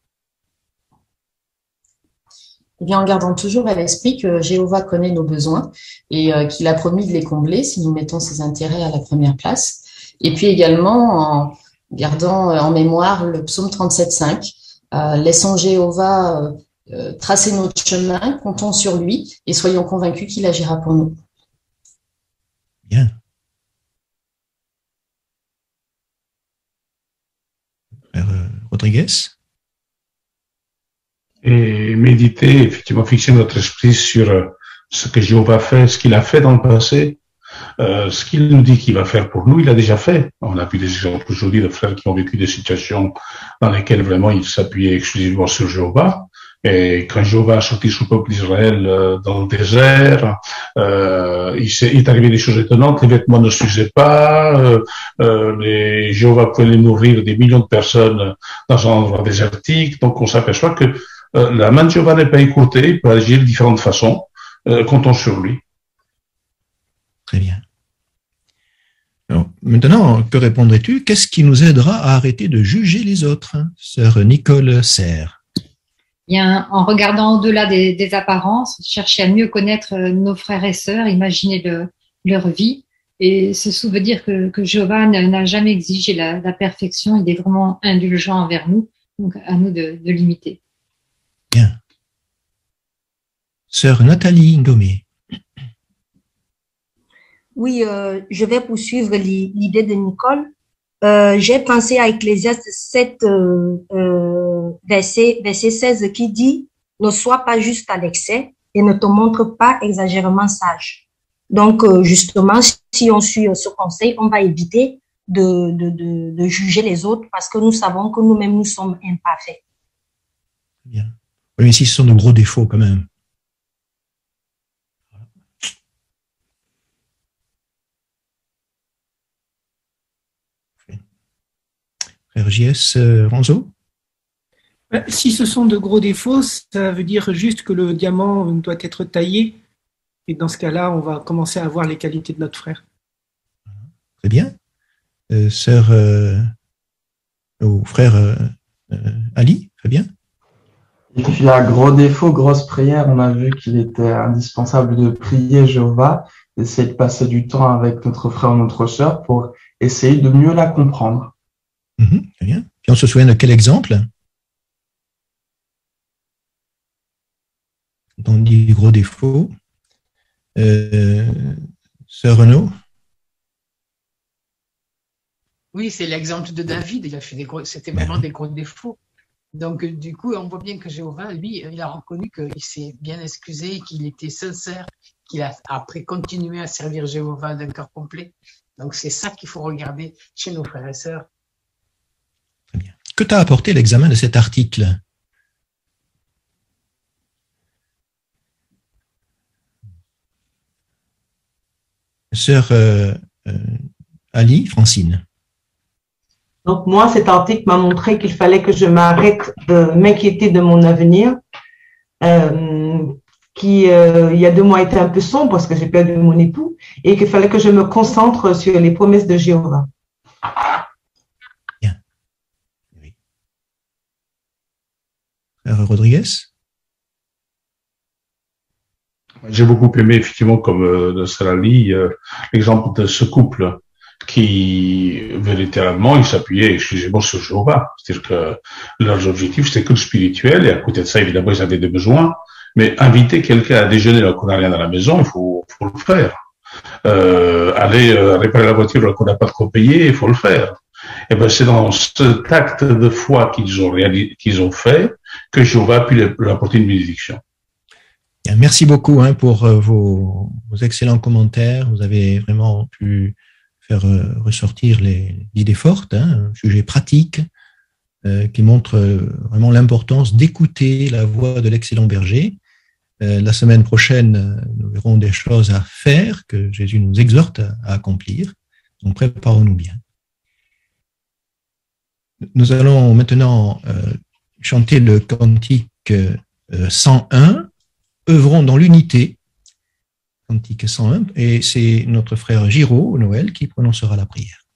Eh bien, en gardant toujours à l'esprit que Jéhovah connaît nos besoins et qu'il a promis de les combler si nous mettons ses intérêts à la première place. Et puis également, en gardant en mémoire le psaume 37,5, laissons Jéhovah tracer notre chemin, comptons sur lui et soyons convaincus qu'il agira pour nous. Bien. Frère Rodriguez? Et méditer, effectivement, fixer notre esprit sur ce que Jéhovah fait, ce qu'il a fait dans le passé, ce qu'il nous dit qu'il va faire pour nous, il a déjà fait. On a vu des exemples aujourd'hui de frères qui ont vécu des situations dans lesquelles vraiment ils s'appuyaient exclusivement sur Jéhovah. Et quand Jéhovah a sorti son peuple d'Israël dans le désert, il est arrivé des choses étonnantes. Les vêtements ne s'usaient pas. Jéhovah pouvait nourrir des millions de personnes dans un endroit désertique. Donc on s'aperçoit que la main de Jéhovah n'est pas écoutée, il peut agir de différentes façons. Comptons sur lui. Très bien. Alors, maintenant, que répondrais-tu? Qu'est-ce qui nous aidera à arrêter de juger les autres? Sœur Nicole Serre. Bien, en regardant au-delà des apparences, chercher à mieux connaître nos frères et sœurs, imaginer leur vie et se souvenir que Jéhovah n'a jamais exigé la perfection, il est vraiment indulgent envers nous, donc à nous de l'imiter. Bien. Sœur Nathalie Ngomé. Oui, je vais poursuivre l'idée de Nicole. J'ai pensé à Ecclésiaste 7, verset 16 qui dit « Ne sois pas juste à l'excès et ne te montre pas exagérément sage ». Donc, justement, si on suit ce conseil, on va éviter de juger les autres parce que nous savons que nous-mêmes, nous sommes imparfaits. Bien. Oui, mais si ce sont de gros défauts quand même. Frère J.S. Ronzo? Si ce sont de gros défauts, ça veut dire juste que le diamant doit être taillé. Et dans ce cas-là, on va commencer à voir les qualités de notre frère. Très bien. Sœur ou frère Ali, très bien. Et puis à gros défaut, grosse prière, on a vu qu'il était indispensable de prier Jéhovah, d'essayer de passer du temps avec notre frère ou notre sœur pour essayer de mieux la comprendre. Très bien. Puis on se souvient de quel exemple? Quand on dit gros défaut. Sœur Renaud? Oui, c'est l'exemple de David. Il a fait c'était vraiment des gros défauts. Donc, du coup, on voit bien que Jéhovah, lui, il a reconnu qu'il s'est bien excusé, qu'il était sincère, qu'il a après continué à servir Jéhovah d'un cœur complet. Donc, c'est ça qu'il faut regarder chez nos frères et sœurs. Très bien. Que t'a apporté l'examen de cet article? Sœur Ali, Francine. Donc moi, cet article m'a montré qu'il fallait que je m'arrête de m'inquiéter de mon avenir, qui, il y a 2 mois, était un peu sombre parce que j'ai perdu mon époux et qu'il fallait que je me concentre sur les promesses de Jéhovah. Bien. Oui. Frère Rodriguez? J'ai beaucoup aimé, effectivement, comme de Sarali, l'exemple de ce couple qui, littéralement, ils s'appuyaient exclusivement sur Jéhovah. C'est-à-dire que leurs objectifs, c'était que le spirituel, et à côté de ça, évidemment, ils avaient des besoins. Mais inviter quelqu'un à déjeuner alors qu'on n'a rien à la maison, il faut le faire. Aller réparer la voiture alors qu'on n'a pas de quoi payer, il faut le faire. Et ben, c'est dans cet acte de foi qu'ils ont fait que Jéhovah a pu leur apporter une bénédiction. Merci beaucoup pour vos excellents commentaires. Vous avez vraiment pu faire ressortir les idées fortes, un sujet pratique qui montre vraiment l'importance d'écouter la voix de l'excellent berger. La semaine prochaine, nous verrons des choses à faire que Jésus nous exhorte à accomplir. Donc, préparons-nous bien. Nous allons maintenant chanter le cantique 101, œuvrons dans l'unité, cantique 101, et c'est notre frère Giraud, Noël, qui prononcera la prière.